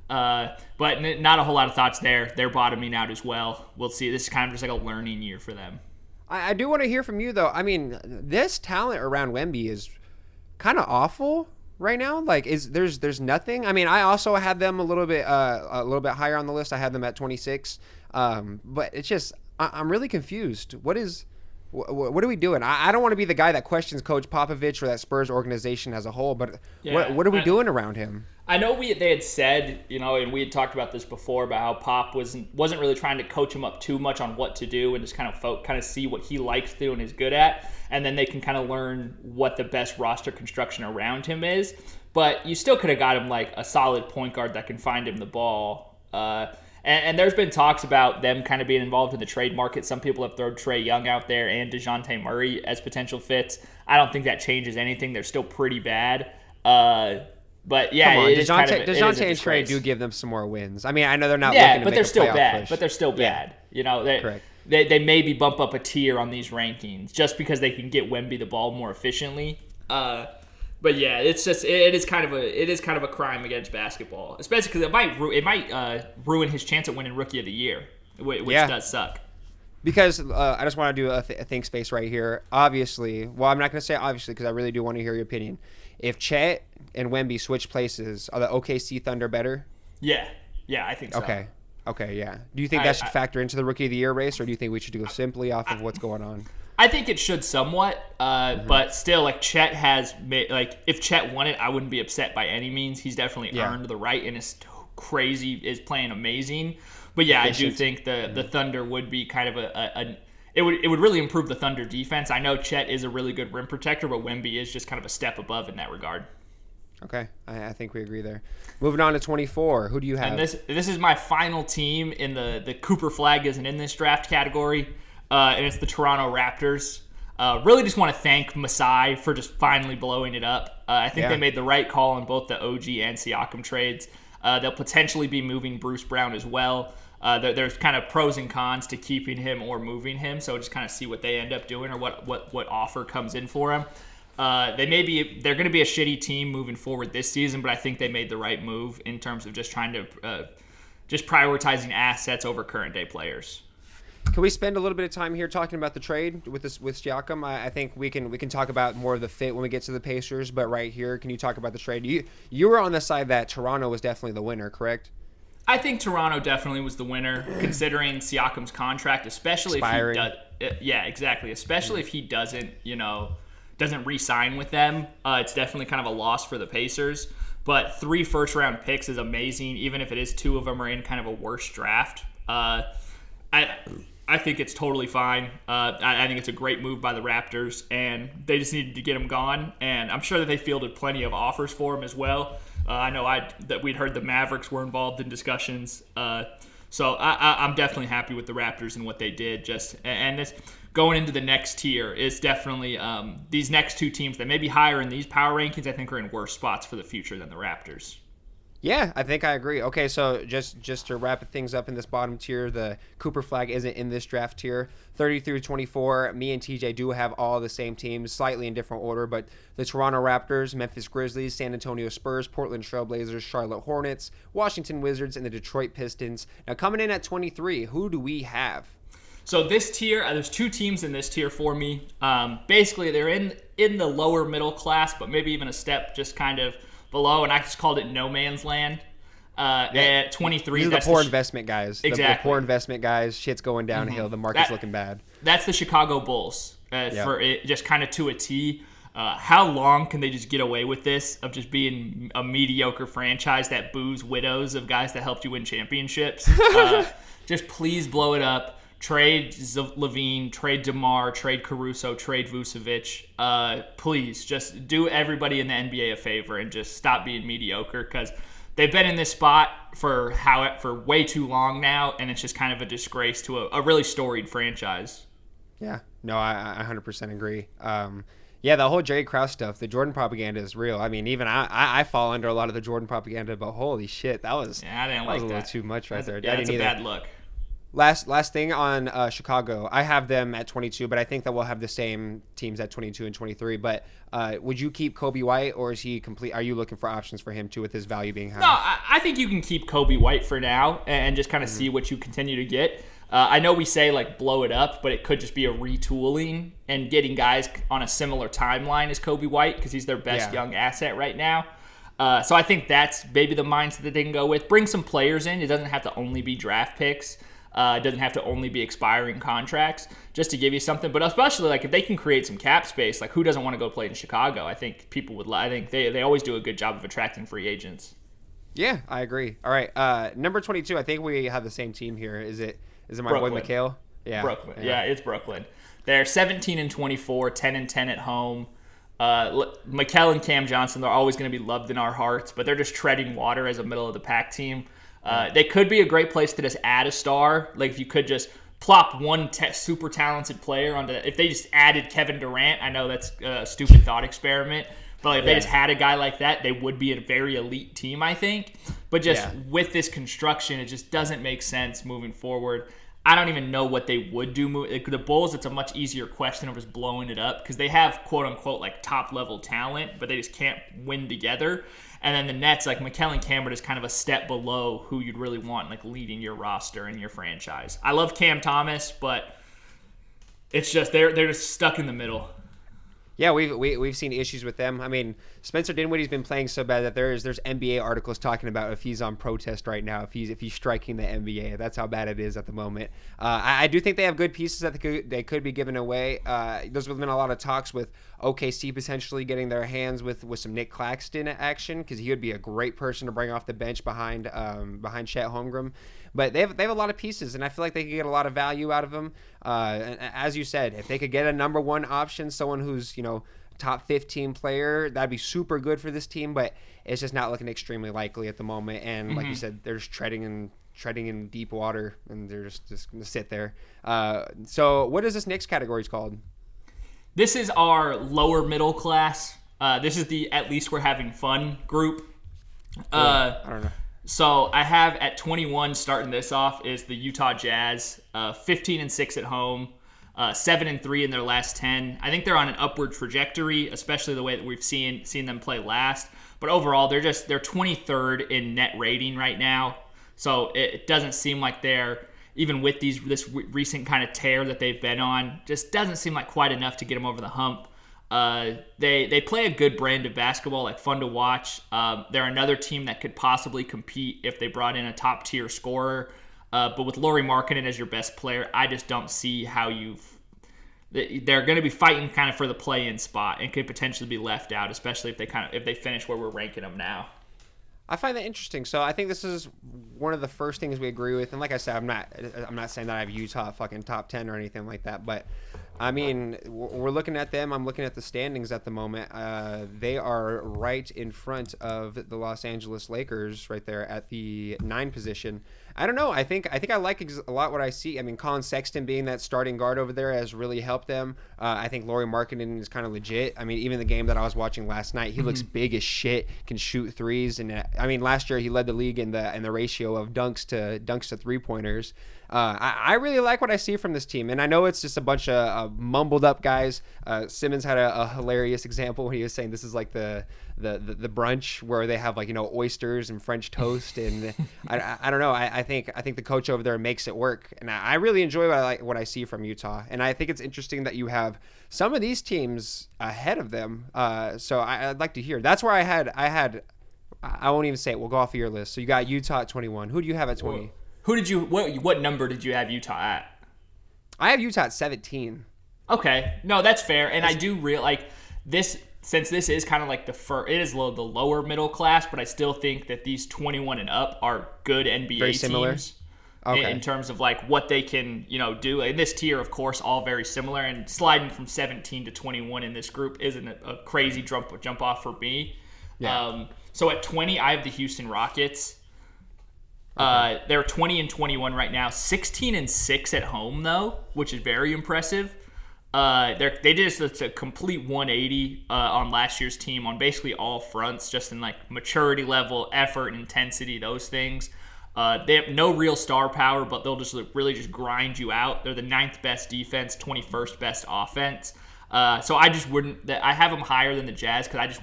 [SPEAKER 2] But not a whole lot of thoughts there. They're bottoming out as well. We'll see. This is kind of just like a learning year for them.
[SPEAKER 1] I do want to hear from you, though. I mean, this talent around Wemby is kind of awful right now. Like, there's nothing. I mean, I also had them a little bit higher on the list. I had them at 26. But it's just I'm really confused. What are we doing? I don't want to be the guy that questions Coach Popovich or that Spurs organization as a whole, but what are we doing around him?
[SPEAKER 2] I know they had said, and we had talked about this before about how Pop wasn't really trying to coach him up too much on what to do and just kind of see what he likes to do and is good at, and then they can kind of learn what the best roster construction around him is. But you still could have got him like a solid point guard that can find him the ball. And there's been talks about them kind of being involved in the trade market. Some people have thrown Trae Young out there and DeJounte Murray as potential fits. I don't think that changes anything. They're still pretty bad. But yeah, DeJounte
[SPEAKER 1] and Trae do give them some more wins. I mean, I know they're not looking to make a playoff push.
[SPEAKER 2] But they're still bad. You know, they maybe bump up a tier on these rankings just because they can get Wemby the ball more efficiently. But yeah, it is kind of a crime against basketball, especially because it might ruin his chance at winning Rookie of the Year, which does suck.
[SPEAKER 1] Because I just want to do a think space right here. Obviously, well, I'm not going to say obviously because I really do want to hear your opinion. If Chet and Wemby switch places, are the OKC Thunder better?
[SPEAKER 2] Yeah, I think so.
[SPEAKER 1] Okay, yeah. Do you think that should factor into the Rookie of the Year race, or do you think we should go simply off of what's going on?
[SPEAKER 2] I think it should somewhat, but still, like Chet has made, like if Chet won it, I wouldn't be upset by any means. He's definitely earned the right and is playing amazing. But yeah, I do think the Thunder would be kind of it would really improve the Thunder defense. I know Chet is a really good rim protector, but Wemby is just kind of a step above in that regard.
[SPEAKER 1] Okay, I think we agree there. Moving on to 24, who do you have?
[SPEAKER 2] And this is my final team in the Cooper flag isn't in this draft category. And it's the Toronto Raptors. Really just want to thank Masai for just finally blowing it up. I think they made the right call on both the OG and Siakam trades. They'll potentially be moving Bruce Brown as well. There's kind of pros and cons to keeping him or moving him, so just kind of see what they end up doing or what offer comes in for him. They're going to be a shitty team moving forward this season, but I think they made the right move in terms of just trying to just prioritizing assets over current day players.
[SPEAKER 1] Can we spend a little bit of time here talking about the trade with Siakam? I think we can talk about more of the fit when we get to the Pacers, but right here, can you talk about the trade? You were on the side that Toronto was definitely the winner, correct?
[SPEAKER 2] I think Toronto definitely was the winner, considering Siakam's contract, especially
[SPEAKER 1] expiring.
[SPEAKER 2] If he does. Yeah, exactly. Especially if he doesn't re-sign with them. It's definitely kind of a loss for the Pacers. But 3 first-round picks is amazing, even if it is 2 of them are in kind of a worse draft. I think it's totally fine. I think it's a great move by the Raptors, and they just needed to get him gone. And I'm sure that they fielded plenty of offers for him as well. I know that we'd heard the Mavericks were involved in discussions. So I'm definitely happy with the Raptors and what they did. And this going into the next tier is definitely these next 2 teams that may be higher in these power rankings. I think are in worse spots for the future than the Raptors.
[SPEAKER 1] Yeah, I think I agree. Okay, so just to wrap things up in this bottom tier, the Cooper flag isn't in this draft tier. 30 through 24, me and TJ do have all the same teams, slightly in different order, but the Toronto Raptors, Memphis Grizzlies, San Antonio Spurs, Portland Trail Blazers, Charlotte Hornets, Washington Wizards, and the Detroit Pistons. Now coming in at 23, who do we have?
[SPEAKER 2] So this tier, there's 2 teams in this tier for me. Basically, they're in the lower middle class, but maybe even a step just kind of below, and I just called it no man's land. At 23,
[SPEAKER 1] these are
[SPEAKER 2] that's
[SPEAKER 1] the poor investment guys.
[SPEAKER 2] Exactly.
[SPEAKER 1] The poor investment guys. Shit's going downhill. The market's looking bad.
[SPEAKER 2] That's the Chicago Bulls. For it, just kind of to a T. How long can they just get away with this of just being a mediocre franchise that boos widows of guys that helped you win championships? Just please blow it up. Trade Levine, trade DeMar, trade Caruso, trade Vucevic. Please, just do everybody in the NBA a favor and just stop being mediocre, because they've been in this spot for way too long now, and it's just kind of a disgrace to a really storied franchise.
[SPEAKER 1] Yeah, no, I 100% agree. Yeah, the whole Jerry Krause stuff, the Jordan propaganda is real. I mean, even I fall under a lot of the Jordan propaganda, but holy shit, that was
[SPEAKER 2] I didn't like
[SPEAKER 1] a little
[SPEAKER 2] that.
[SPEAKER 1] too much right there.
[SPEAKER 2] Yeah, that's a bad look.
[SPEAKER 1] Last thing on Chicago, I have them at 22, but I think that we'll have the same teams at 22 and 23. But would you keep Kobe White, or is he complete? Are you looking for options for him too, with his value being high?
[SPEAKER 2] No, I think you can keep Kobe White for now and just kind of see what you continue to get. I know we say like blow it up, but it could just be a retooling and getting guys on a similar timeline as Kobe White, because he's their best young asset right now. So I think that's maybe the mindset that they can go with. Bring some players in. It doesn't have to only be draft picks. It doesn't have to only be expiring contracts, just to give you something. But especially like if they can create some cap space, like who doesn't want to go play in Chicago? I think people would. I think they always do a good job of attracting free agents.
[SPEAKER 1] Yeah, I agree. All right, number 22. I think we have the same team here. Is it my
[SPEAKER 2] Brooklyn.
[SPEAKER 1] boy Mikhail? Yeah,
[SPEAKER 2] Brooklyn. Yeah, it's Brooklyn. They're 17 and 24, 10 and 10 at home. Mikal and Cam Johnson, they're always going to be loved in our hearts, but they're just treading water as a middle of the pack team. They could be a great place to just add a star. Like if you could just plop one super talented player onto. If they just added Kevin Durant, I know that's a stupid thought experiment, but like if they just had a guy like that, they would be a very elite team, I think. But just with this construction, it just doesn't make sense moving forward. I don't even know what they would do. The Bulls, it's a much easier question of just blowing it up because they have quote-unquote like top-level talent, but they just can't win together. And then the Nets, like McKellen Cameron is kind of a step below who you'd really want like leading your roster and your franchise. I love Cam Thomas, but it's just they're just stuck in the middle.
[SPEAKER 1] Yeah, we've seen issues with them. I mean, Spencer Dinwiddie's been playing so bad that there's NBA articles talking about if he's on protest right now, if he's striking the NBA. That's how bad it is at the moment. I do think they have good pieces that they could be giving away. There's been a lot of talks with OKC potentially getting their hands with some Nick Claxton action because he would be a great person to bring off the bench behind Chet Holmgren. But they have a lot of pieces, and I feel like they could get a lot of value out of them. And as you said, if they could get a number one option, someone who's top 15 player, that'd be super good for this team. But it's just not looking extremely likely at the moment. And like you said, they're just treading in deep water, and they're just going to sit there. So what is this next category called?
[SPEAKER 2] This is our lower middle class. This is the at least we're having fun group.
[SPEAKER 1] I don't know.
[SPEAKER 2] So I have at 21 starting this off is the Utah Jazz, 15-6 at home, 7-3 in their last 10. I think they're on an upward trajectory, especially the way that we've seen them play last. But overall, they're 23rd in net rating right now. So it doesn't seem like they're, even with this recent kind of tear that they've been on, just doesn't seem like quite enough to get them over the hump. They play a good brand of basketball, like fun to watch. They're another team that could possibly compete if they brought in a top tier scorer. But with Lauri Markkanen as your best player, I just don't see how they're going to be fighting kind of for the play-in spot and could potentially be left out, especially if they finish where we're ranking them now.
[SPEAKER 1] I find that interesting. So I think this is one of the first things we agree with. And like I said, I'm not saying that I have Utah fucking top 10 or anything like that. But I mean, we're looking at them. I'm looking at the standings at the moment. They are right in front of the Los Angeles Lakers right there at the 9 position. I don't know. I think I like a lot what I see. I mean, Colin Sexton being that starting guard over there has really helped them. I think Lauri Markkanen is kind of legit. I mean, even the game that I was watching last night, he looks big as shit, can shoot threes, and I mean, last year he led the league in the ratio of dunks to 3-pointers. I really like what I see from this team, and I know it's just a bunch of mumbled up guys. Simmons had a hilarious example when he was saying this is like the brunch where they have oysters and French toast, and I don't know. I think the coach over there makes it work, and I really enjoy what I see from Utah, and I think it's interesting that you have some of these teams ahead of them. So I'd like to hear. That's where I won't even say it. We'll go off of your list. So you got Utah at 21. Who do you have at 20?
[SPEAKER 2] What number did you have Utah at?
[SPEAKER 1] I have Utah at 17.
[SPEAKER 2] Okay. No, that's fair. And I do like this, since this is kind of like it is the lower middle class, but I still think that these 21 and up are good NBA
[SPEAKER 1] very similar
[SPEAKER 2] teams.
[SPEAKER 1] Okay.
[SPEAKER 2] In terms of like what they can, do. In this tier, of course, all very similar, and sliding from 17 to 21 in this group isn't a crazy jump off for me.
[SPEAKER 1] Yeah.
[SPEAKER 2] So at 20, I have the Houston Rockets.
[SPEAKER 1] Okay.
[SPEAKER 2] They're 20-21 right now, 16-6 at home though, which is very impressive. They did just a complete 180 on last year's team on basically all fronts, just in like maturity level, effort, intensity, those things. They have no real star power, but they'll just really just grind you out. They're the 9th best defense, 21st best offense. So I just wouldn't. I have them higher than the Jazz because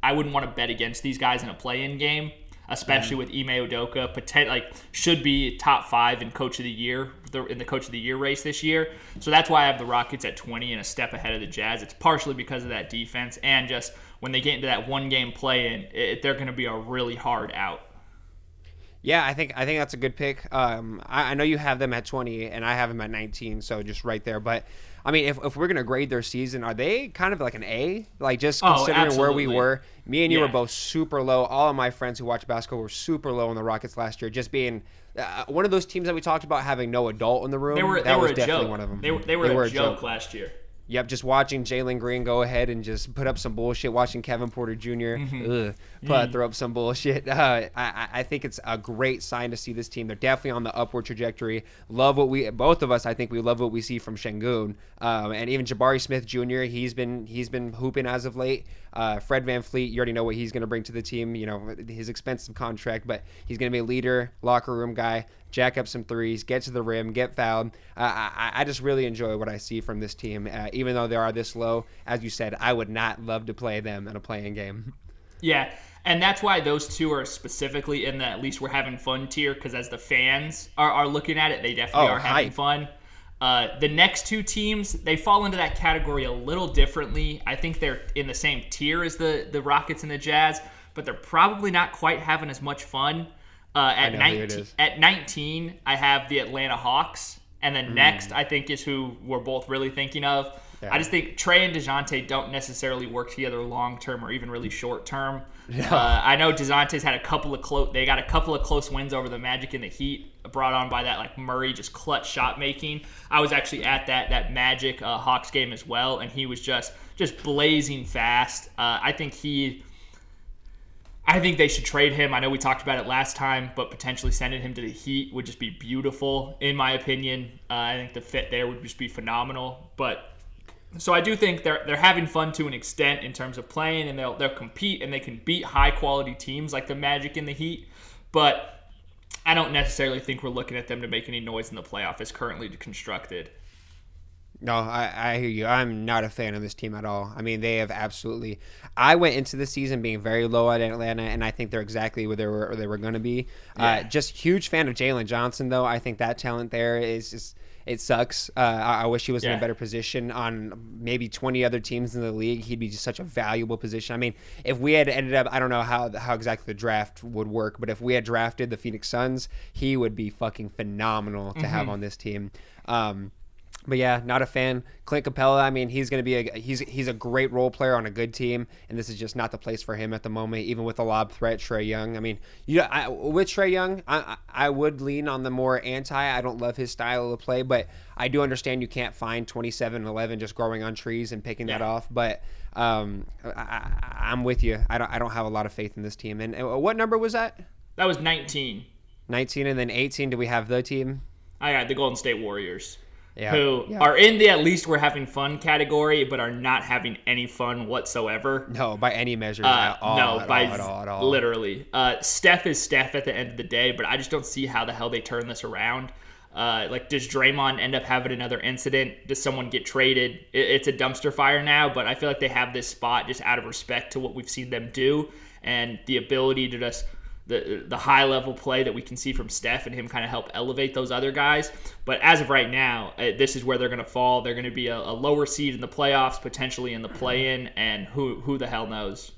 [SPEAKER 2] I wouldn't want to bet against these guys in a play-in game, especially with Ime Udoka, should be top 5 in Coach of the Year in the Coach of the Year race this year. So that's why I have the Rockets at 20 and a step ahead of the Jazz. It's partially because of that defense, and just when they get into that one-game play-in, they're going to be a really hard out.
[SPEAKER 1] Yeah, I think that's a good pick. I know you have them at 20, and I have them at 19, so just right there. But I mean, if we're gonna grade their season, are they kind of like an A? Like just considering where we were, me and you were both super low. All of my friends who watch basketball were super low on the Rockets last year. Just being one of those teams that we talked about having no adult in the room.
[SPEAKER 2] They were
[SPEAKER 1] definitely
[SPEAKER 2] a joke.
[SPEAKER 1] One of them.
[SPEAKER 2] They were a joke last year.
[SPEAKER 1] Yep, just watching Jalen Green go ahead and just put up some bullshit. Watching Kevin Porter Jr. Throw up some bullshit. I think it's a great sign to see this team. They're definitely on the upward trajectory. Both of us, I think we love what we see from Şengün. And even Jabari Smith Jr. He's been hooping as of late. Fred VanVleet, you already know what he's going to bring to the team. You know, his expensive contract, but he's going to be a leader, locker room guy. Jack up some threes, get to the rim, get fouled. I just really enjoy what I see from this team. Even though they are this low, as you said, I would not love to play them in a playing game.
[SPEAKER 2] Yeah, and that's why those two are specifically in the at least we're having fun tier, because as the fans are looking at it, they definitely are having fun. The next two teams, they fall into that category a little differently. I think they're in the same tier as the Rockets and the Jazz, but they're probably not quite having as much fun. At 19, I have the Atlanta Hawks, and then next I think is who we're both really thinking of. Yeah. I just think Trey and DeJounte don't necessarily work together long term or even really short term. Yeah. I know DeJounte's had a couple of close wins over the Magic and the Heat, brought on by that like Murray just clutch shot making. I was actually at that Magic Hawks game as well, and he was just blazing fast. I think they should trade him. I know we talked about it last time, but potentially sending him to the Heat would just be beautiful, in my opinion. I think the fit there would just be phenomenal. So I do think they're having fun to an extent in terms of playing, and they'll compete, and they can beat high-quality teams like the Magic and the Heat. But I don't necessarily think we're looking at them to make any noise in the playoff as currently constructed.
[SPEAKER 1] No, I hear you. I'm not a fan of this team at all. I mean, they have absolutely. I went into the season being very low at Atlanta, and I think they're exactly where they were going to be. Yeah. Just huge fan of Jalen Johnson, though. I think that talent there is just. It sucks. I wish he was in a better position on maybe 20 other teams in the league. He'd be just such a valuable position. I mean, if we had ended up, I don't know how exactly the draft would work, but if we had drafted the Phoenix Suns, he would be fucking phenomenal to have on this team. But yeah, not a fan. Clint Capella, I mean, he's going to be he's a great role player on a good team, and this is just not the place for him at the moment, even with the lob threat, Trae Young. I mean, with Trae Young, I would lean on the more anti. I don't love his style of play, but I do understand you can't find 27-11 just growing on trees and picking that off. But I'm with you. I don't have a lot of faith in this team. And what number was that?
[SPEAKER 2] That was 19.
[SPEAKER 1] 19, and then 18, do we have the team?
[SPEAKER 2] I got the Golden State Warriors. Who are in the at least we're having fun category, but are not having any fun whatsoever.
[SPEAKER 1] No, by any measure at all.
[SPEAKER 2] No,
[SPEAKER 1] at all.
[SPEAKER 2] Literally. Steph is Steph at the end of the day, but I just don't see how the hell they turn this around. Does Draymond end up having another incident? Does someone get traded? It's a dumpster fire now, but I feel like they have this spot just out of respect to what we've seen them do and the ability to just the high level play that we can see from Steph and him kind of help elevate those other guys. But as of right now, this is where they're going to fall. They're going to be a lower seed in the playoffs, potentially in the play-in, and who the hell knows?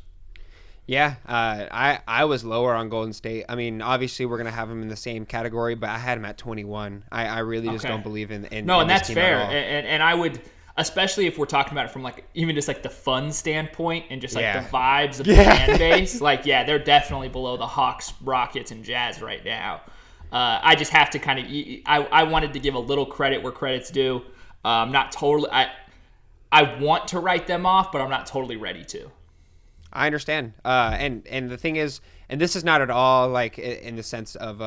[SPEAKER 1] Yeah, I was lower on Golden State. I mean, obviously we're going to have them in the same category, but I had them at 21. I really just don't believe in
[SPEAKER 2] no, and
[SPEAKER 1] this
[SPEAKER 2] that's
[SPEAKER 1] team
[SPEAKER 2] fair.
[SPEAKER 1] at all.
[SPEAKER 2] And I would, especially if we're talking about it from even just the fun standpoint and just the vibes of the fan base. They're definitely below the Hawks, Rockets, and Jazz right now. I just have to kind of I wanted to give a little credit where credit's due. I'm not totally I want to write them off, but I'm not totally ready to.
[SPEAKER 1] I understand. And the thing is, and this is not at all in the sense of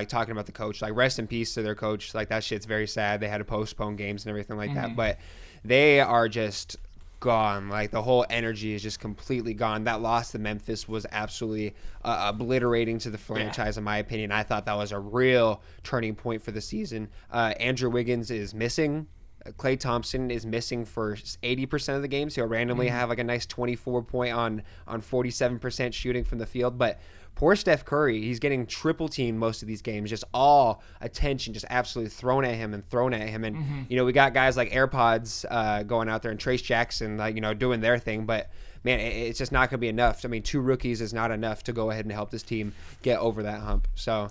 [SPEAKER 1] talking about the coach. Rest in peace to their coach. That shit's very sad. They had to postpone games and everything like that. But they are just gone. The whole energy is just completely gone. That loss to Memphis was absolutely obliterating to the franchise, in my opinion. I thought that was a real turning point for the season. Andrew Wiggins is missing. Klay Thompson is missing for 80% of the games. He'll randomly have a nice 24-point on 47% shooting from the field. But poor Steph Curry, he's getting triple teamed most of these games. Just all attention just absolutely thrown at him. And, we got guys like AirPods going out there and Trace Jackson, doing their thing. But, man, it's just not going to be enough. I mean, 2 rookies is not enough to go ahead and help this team get over that hump. So,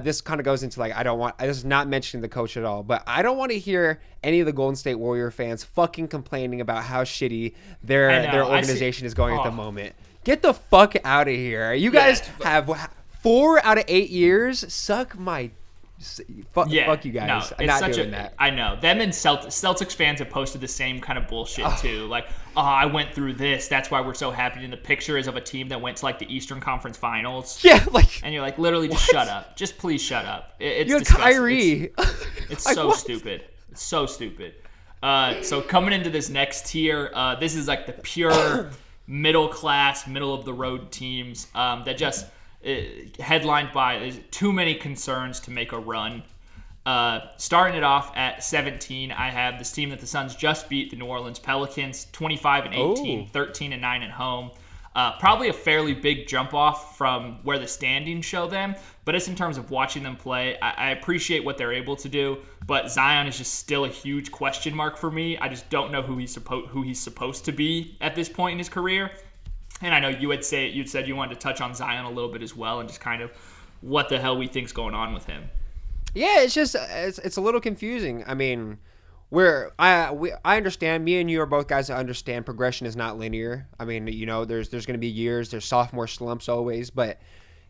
[SPEAKER 1] this kind of goes into this is not mentioning the coach at all, but I don't want to hear any of the Golden State Warrior fans fucking complaining about how shitty their organization is going at the moment. Get the fuck out of here. You guys have 4 out of 8 years. Suck my Fuck you guys.
[SPEAKER 2] No,
[SPEAKER 1] I'm not doing that.
[SPEAKER 2] I know. Them and Celtics fans have posted the same kind of bullshit too. Like, I went through this. That's why we're so happy. And the picture is of a team that went to like the Eastern Conference Finals.
[SPEAKER 1] Yeah, like.
[SPEAKER 2] And you're like, literally, just shut up. Just please shut up. It's
[SPEAKER 1] You're
[SPEAKER 2] disgusting.
[SPEAKER 1] Kyrie.
[SPEAKER 2] It's
[SPEAKER 1] like,
[SPEAKER 2] so
[SPEAKER 1] what?
[SPEAKER 2] stupid. It's so stupid. So coming into this next tier, this is like the pure middle class, middle of the road teams that just headlined by there's too many concerns to make a run. Starting it off at 17, I have this team that the Suns just beat, the New Orleans Pelicans, 25-18, 13-9 at home. Probably a fairly big jump off from where the standings show them, but it's in terms of watching them play. I appreciate what they're able to do, but Zion is just still a huge question mark for me. I just don't know who he's supposed to be at this point in his career. And I know you'd said you wanted to touch on Zion a little bit as well, and just kind of what the hell we think's going on with him.
[SPEAKER 1] Yeah, it's just it's a little confusing. I mean, I understand. Me and you are both guys that understand progression is not linear. I mean, there's going to be years, there's sophomore slumps always, but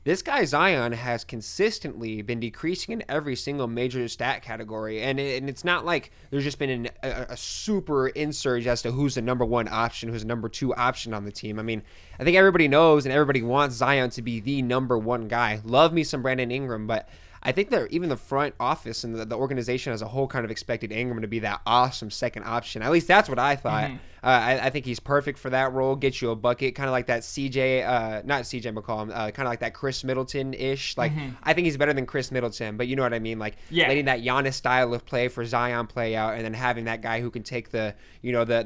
[SPEAKER 1] this guy Zion has consistently been decreasing in every single major stat category, and it's not like there's just been a super insurge as to who's the number one option, who's the number two option on the team. I mean, I think everybody knows and everybody wants Zion to be the number one guy. Love me some Brandon Ingram, but I think that even the front office and the organization as a whole kind of expected Ingram to be that awesome second option. At least that's what I thought.
[SPEAKER 2] Mm-hmm.
[SPEAKER 1] I think he's perfect for that role. Get you a bucket, kind of like that not CJ McCollum, kind of like that Chris Middleton-ish. Like, I think he's better than Chris Middleton, but you know what I mean? Like, letting that Giannis style of play for Zion play out, and then having that guy who can take the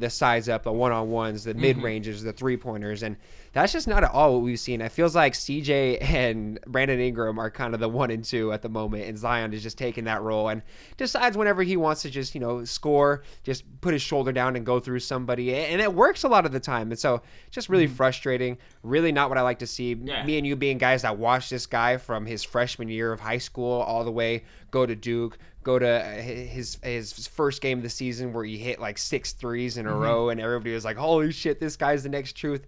[SPEAKER 1] sides up, the one-on-ones, the mid-ranges, the three-pointers, and that's just not at all what we've seen. It feels like CJ and Brandon Ingram are kind of the 1 and 2 at the moment, and Zion is just taking that role and decides whenever he wants to just, score, just put his shoulder down and go through somebody. And it works a lot of the time. And so just really frustrating, really not what I like to see.
[SPEAKER 2] Yeah.
[SPEAKER 1] Me and you being guys that watched this guy from his freshman year of high school all the way, go to Duke, go to his first game of the season where he hit like 6 threes in a row, and everybody was like, holy shit, this guy's the next truth.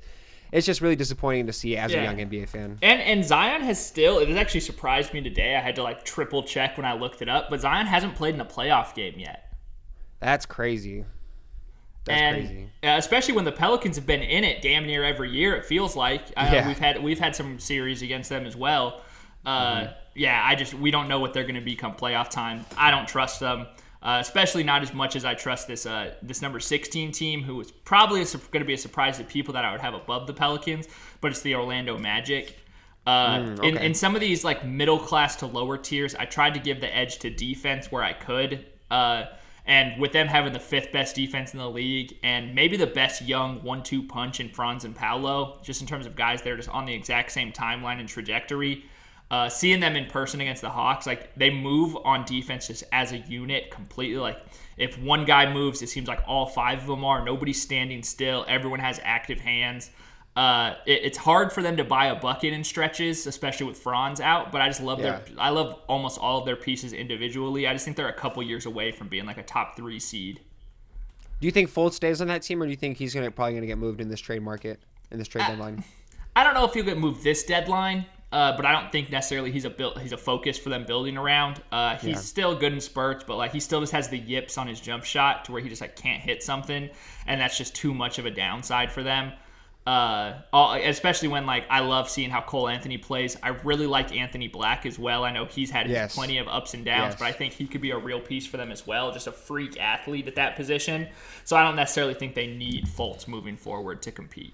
[SPEAKER 1] It's just really disappointing to see as a young NBA fan.
[SPEAKER 2] And Zion has still, it has actually surprised me today. I had to like triple check when I looked it up, but Zion hasn't played in a playoff game yet.
[SPEAKER 1] That's crazy. Crazy.
[SPEAKER 2] Especially when the Pelicans have been in it damn near every year, it feels like. We've had some series against them as well. We don't know what they're going to be come playoff time. I don't trust them. Especially not as much as I trust this number 16 team, who is probably going to be a surprise to people that I would have above the Pelicans, but it's the Orlando Magic. In some of these like middle class to lower tiers, I tried to give the edge to defense where I could. And with them having the 5th best defense in the league and maybe the best young 1-2 punch in Franz and Paolo, just in terms of guys that are just on the exact same timeline and trajectory. Seeing them in person against the Hawks, like they move on defense just as a unit completely. Like if one guy moves, it seems like all 5 of them are. Nobody's standing still. Everyone has active hands. It's hard for them to buy a bucket in stretches, especially with Franz out. But I just love I love almost all of their pieces individually. I just think they're a couple years away from being like a top 3 seed.
[SPEAKER 1] Do you think Fultz stays on that team, or do you think he's probably going to get moved in this trade market, in this trade deadline?
[SPEAKER 2] I don't know if he'll get moved this deadline. But I don't think necessarily he's a focus for them building around. He's still good in spurts, but like he still just has the yips on his jump shot to where he just like can't hit something, and that's just too much of a downside for them. Especially when like I love seeing how Cole Anthony plays. I really like Anthony Black as well. I know he's had plenty of ups and downs, but I think he could be a real piece for them as well. Just a freak athlete at that position. So I don't necessarily think they need Fultz moving forward to compete.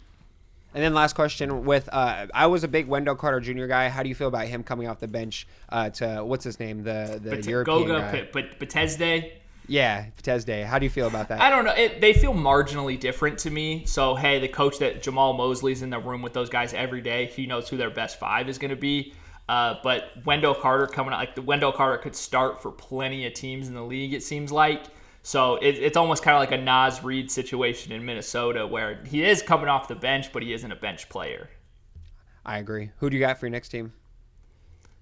[SPEAKER 1] And then last question with I was a big Wendell Carter Jr. guy. How do you feel about him coming off the bench to what's his name, the European guy?
[SPEAKER 2] Bethesda.
[SPEAKER 1] Yeah, Bethesda. How do you feel about that?
[SPEAKER 2] I don't know. They feel marginally different to me. So hey, the coach that Jamal Mosley's in the room with those guys every day. He knows who their best 5 is going to be. But Wendell Carter coming out, like the Wendell Carter could start for plenty of teams in the league. It seems like. So it's almost kind of like a Naz Reid situation in Minnesota where he is coming off the bench, but he isn't a bench player.
[SPEAKER 1] I agree. Who do you got for your next team?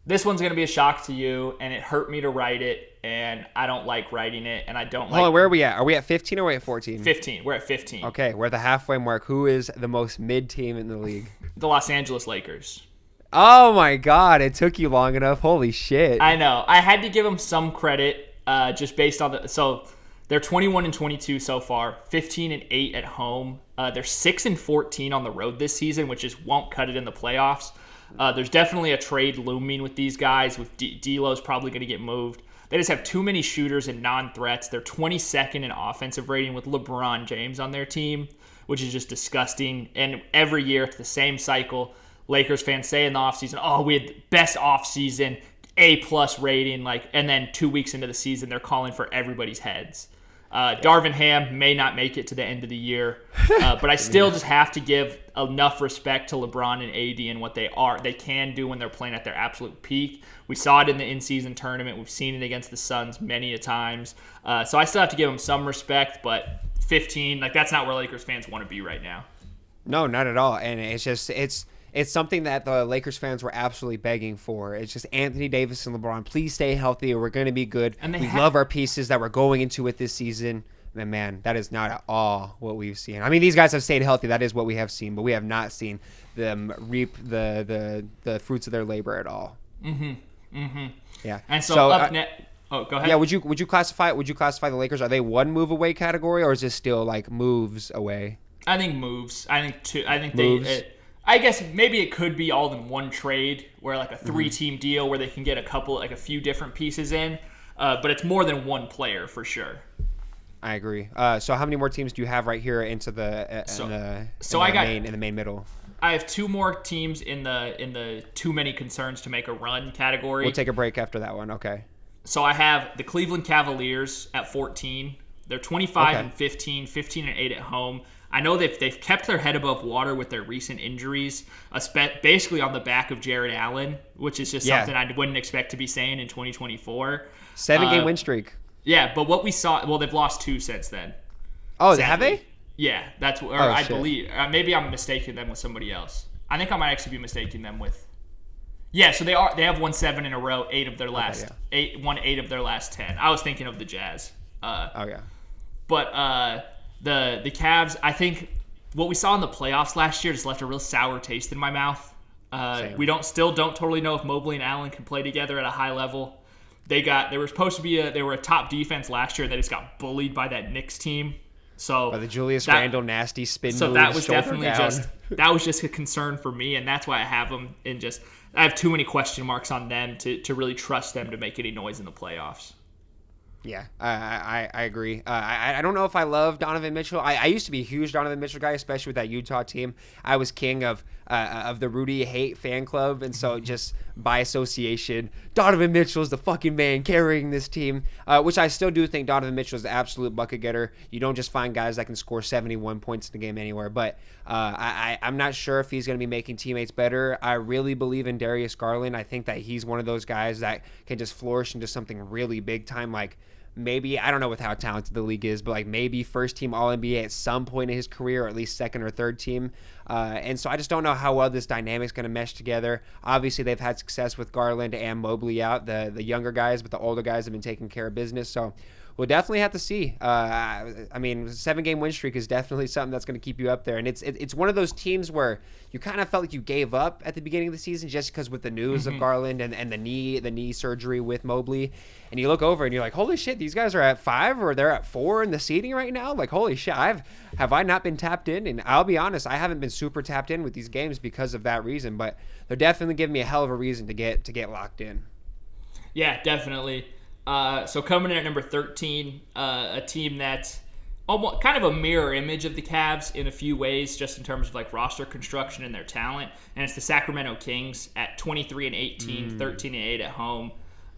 [SPEAKER 2] This one's going to be a shock to you, and it hurt me to write it, and I don't like writing it, and I don't like...
[SPEAKER 1] Hold on, where are we at? Are we at 15 or are we at 14?
[SPEAKER 2] 15. We're at 15.
[SPEAKER 1] Okay, we're at the halfway mark. Who is the most mid team in the league?
[SPEAKER 2] The Los Angeles Lakers.
[SPEAKER 1] Oh my God! It took you long enough. Holy shit!
[SPEAKER 2] I know. I had to give them some credit, just based on the. So they're 21-22 so far, 15-8 at home. They're 6-14 on the road this season, which just won't cut it in the playoffs. There's definitely a trade looming with these guys. With D'Lo's probably going to get moved. They just have too many shooters and non-threats. They're 22nd in offensive rating with LeBron James on their team, which is just disgusting. And every year it's the same cycle. Lakers fans say in the offseason, oh, we had the best offseason, A+ rating, and then 2 weeks into the season, they're calling for everybody's heads. Darvin Ham may not make it to the end of the year, but I still just have to give enough respect to LeBron and AD and what they can do when they're playing at their absolute peak. We saw it in the in-season tournament. We've seen it against the Suns many a times. So I still have to give them some respect, but 15, that's not where Lakers fans want to be right now.
[SPEAKER 1] No, not at all. And it's something that the Lakers fans were absolutely begging for. It's just Anthony Davis and LeBron, please stay healthy or we're going to be good. And we love our pieces that we're going into it this season. And man, that is not at all what we've seen. I mean, these guys have stayed healthy. That is what we have seen. But we have not seen them reap the fruits of their labor at all. Mm-hmm. Mm-hmm. Yeah.
[SPEAKER 2] And so up next... Oh, go ahead.
[SPEAKER 1] Yeah, would you classify the Lakers? Are they one move away category or is this still moves away?
[SPEAKER 2] I think moves. I think moves. I guess maybe it could be all in one trade, where a 3-team deal where they can get a few different pieces in, but it's more than one player for sure.
[SPEAKER 1] I agree. So how many more teams do you have right here into the in the main middle?
[SPEAKER 2] I have 2 more teams in the too many concerns to make a run category.
[SPEAKER 1] We'll take a break after that one. Okay.
[SPEAKER 2] So I have the Cleveland Cavaliers at 14. They're 25-15, 15-8 at home. I know they've kept their head above water with their recent injuries, basically on the back of Jared Allen, which is just something I wouldn't expect to be saying in 2024.
[SPEAKER 1] 7-game win streak.
[SPEAKER 2] Yeah, but what we saw, well, they've lost 2 since then.
[SPEAKER 1] Oh, sadly. Have they?
[SPEAKER 2] Yeah, that's what I believe. Maybe I'm mistaking them with somebody else. I think I might actually be mistaking them with. Yeah, so they have won 7 in a row, 8 of their last 8 of their last 10. I was thinking of the Jazz. But the Cavs, I think what we saw in the playoffs last year just left a real sour taste in my mouth. We don't totally know if Mobley and Allen can play together at a high level. They were supposed to be they were a top defense last year. They just got bullied by that Knicks team. So
[SPEAKER 1] by the Julius Randle nasty spin.
[SPEAKER 2] So
[SPEAKER 1] move,
[SPEAKER 2] that was definitely just a concern for me, and that's why I have them in just. I have too many question marks on them to really trust them to make any noise in the playoffs.
[SPEAKER 1] Yeah, I agree. I don't know if I love Donovan Mitchell. I used to be a huge Donovan Mitchell guy, especially with that Utah team. I was king of the Rudy hate fan club, and so just by association, Donovan Mitchell's the fucking man carrying this team, which I still do think Donovan Mitchell's the absolute bucket getter. You don't just find guys that can score 71 points in a game anywhere, but I'm not sure if he's going to be making teammates better. I really believe in Darius Garland. I think that he's one of those guys that can just flourish into something really big time, maybe, I don't know with how talented the league is, but maybe first team All-NBA at some point in his career, or at least second or third team. And so I just don't know how well this dynamic's going to mesh together. Obviously, they've had success with Garland and Mobley out, the younger guys, but the older guys have been taking care of business. So we'll definitely have to see. 7-game win streak is definitely something that's going to keep you up there. And it's one of those teams where you kind of felt like you gave up at the beginning of the season just because with the news of Garland and the knee surgery with Mobley. And you look over and you're like, holy shit, these guys are at 5 or they're at 4 in the seeding right now? Holy shit, have I not been tapped in? And I'll be honest, I haven't been super tapped in with these games because of that reason. But they're definitely giving me a hell of a reason to get locked in.
[SPEAKER 2] Yeah, definitely. So coming in at number 13, a team that's almost kind of a mirror image of the Cavs in a few ways, just in terms of roster construction and their talent. And it's the Sacramento Kings at 23-18, 13-8 at home.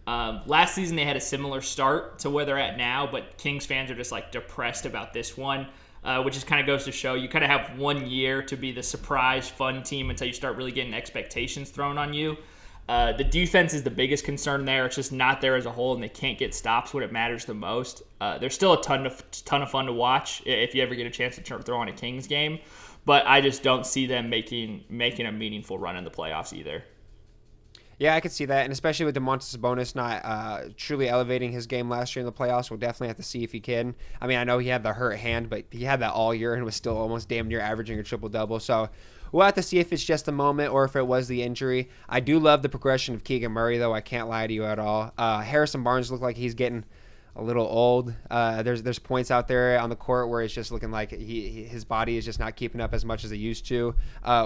[SPEAKER 2] Last season they had a similar start to where they're at now, but Kings fans are just depressed about this one, which just kind of goes to show you kind of have 1 year to be the surprise fun team until you start really getting expectations thrown on you. The defense is the biggest concern there. It's just not there as a whole, and they can't get stops when it matters the most. There's still a ton of fun to watch if you ever get a chance to throw on a Kings game, but I just don't see them making a meaningful run in the playoffs either.
[SPEAKER 1] Yeah, I could see that, and especially with Domantas Sabonis not truly elevating his game last year in the playoffs, we'll definitely have to see if he can. I mean, I know he had the hurt hand, but he had that all year and was still almost damn near averaging a triple-double. So we'll have to see if it's just a moment or if it was the injury. I do love the progression of Keegan Murray, though. I can't lie to you at all. Harrison Barnes looked like he's getting a little old. There's points out there on the court where it's just looking like his body is just not keeping up as much as it used to.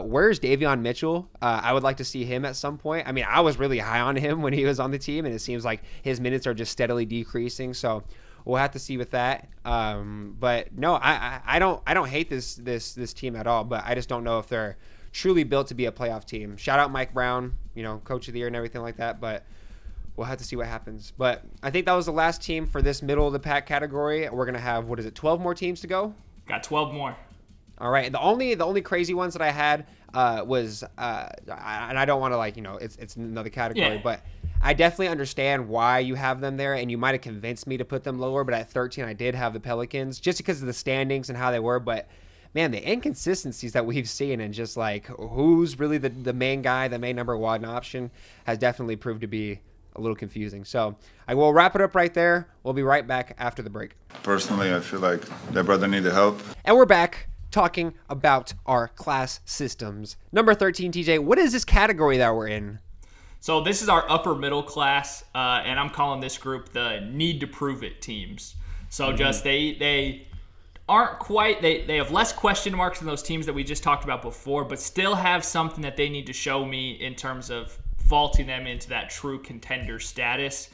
[SPEAKER 1] Where's Davion Mitchell? I would like to see him at some point. I mean, I was really high on him when he was on the team, and it seems like his minutes are just steadily decreasing. So we'll have to see with that. But no, I don't hate this team at all. But I just don't know if they're truly built to be a playoff team. Shout out Mike Brown, coach of the year and everything like that. But we'll have to see what happens. But I think that was the last team for this middle of the pack category. We're going to have, 12 more teams to go?
[SPEAKER 2] Got 12 more.
[SPEAKER 1] All right. The only crazy ones that I had was, and I don't want to it's another category, but I definitely understand why you have them there, and you might have convinced me to put them lower, but at 13 I did have the Pelicans just because of the standings and how they were. But man, the inconsistencies that we've seen and just like who's really the main guy, the main number one option has definitely proved to be a little confusing. So I will wrap it up right there. We'll be right back after the break.
[SPEAKER 3] Personally, I feel like that brother needed help.
[SPEAKER 1] And we're back talking about our class systems. Number 13, TJ, what is this category that we're in?
[SPEAKER 2] So this is our upper middle class, and I'm calling this group the need to prove it teams. So just they aren't quite, they have less question marks than those teams that we just talked about before, but still have something that they need to show me in terms of vaulting them into that true contender status.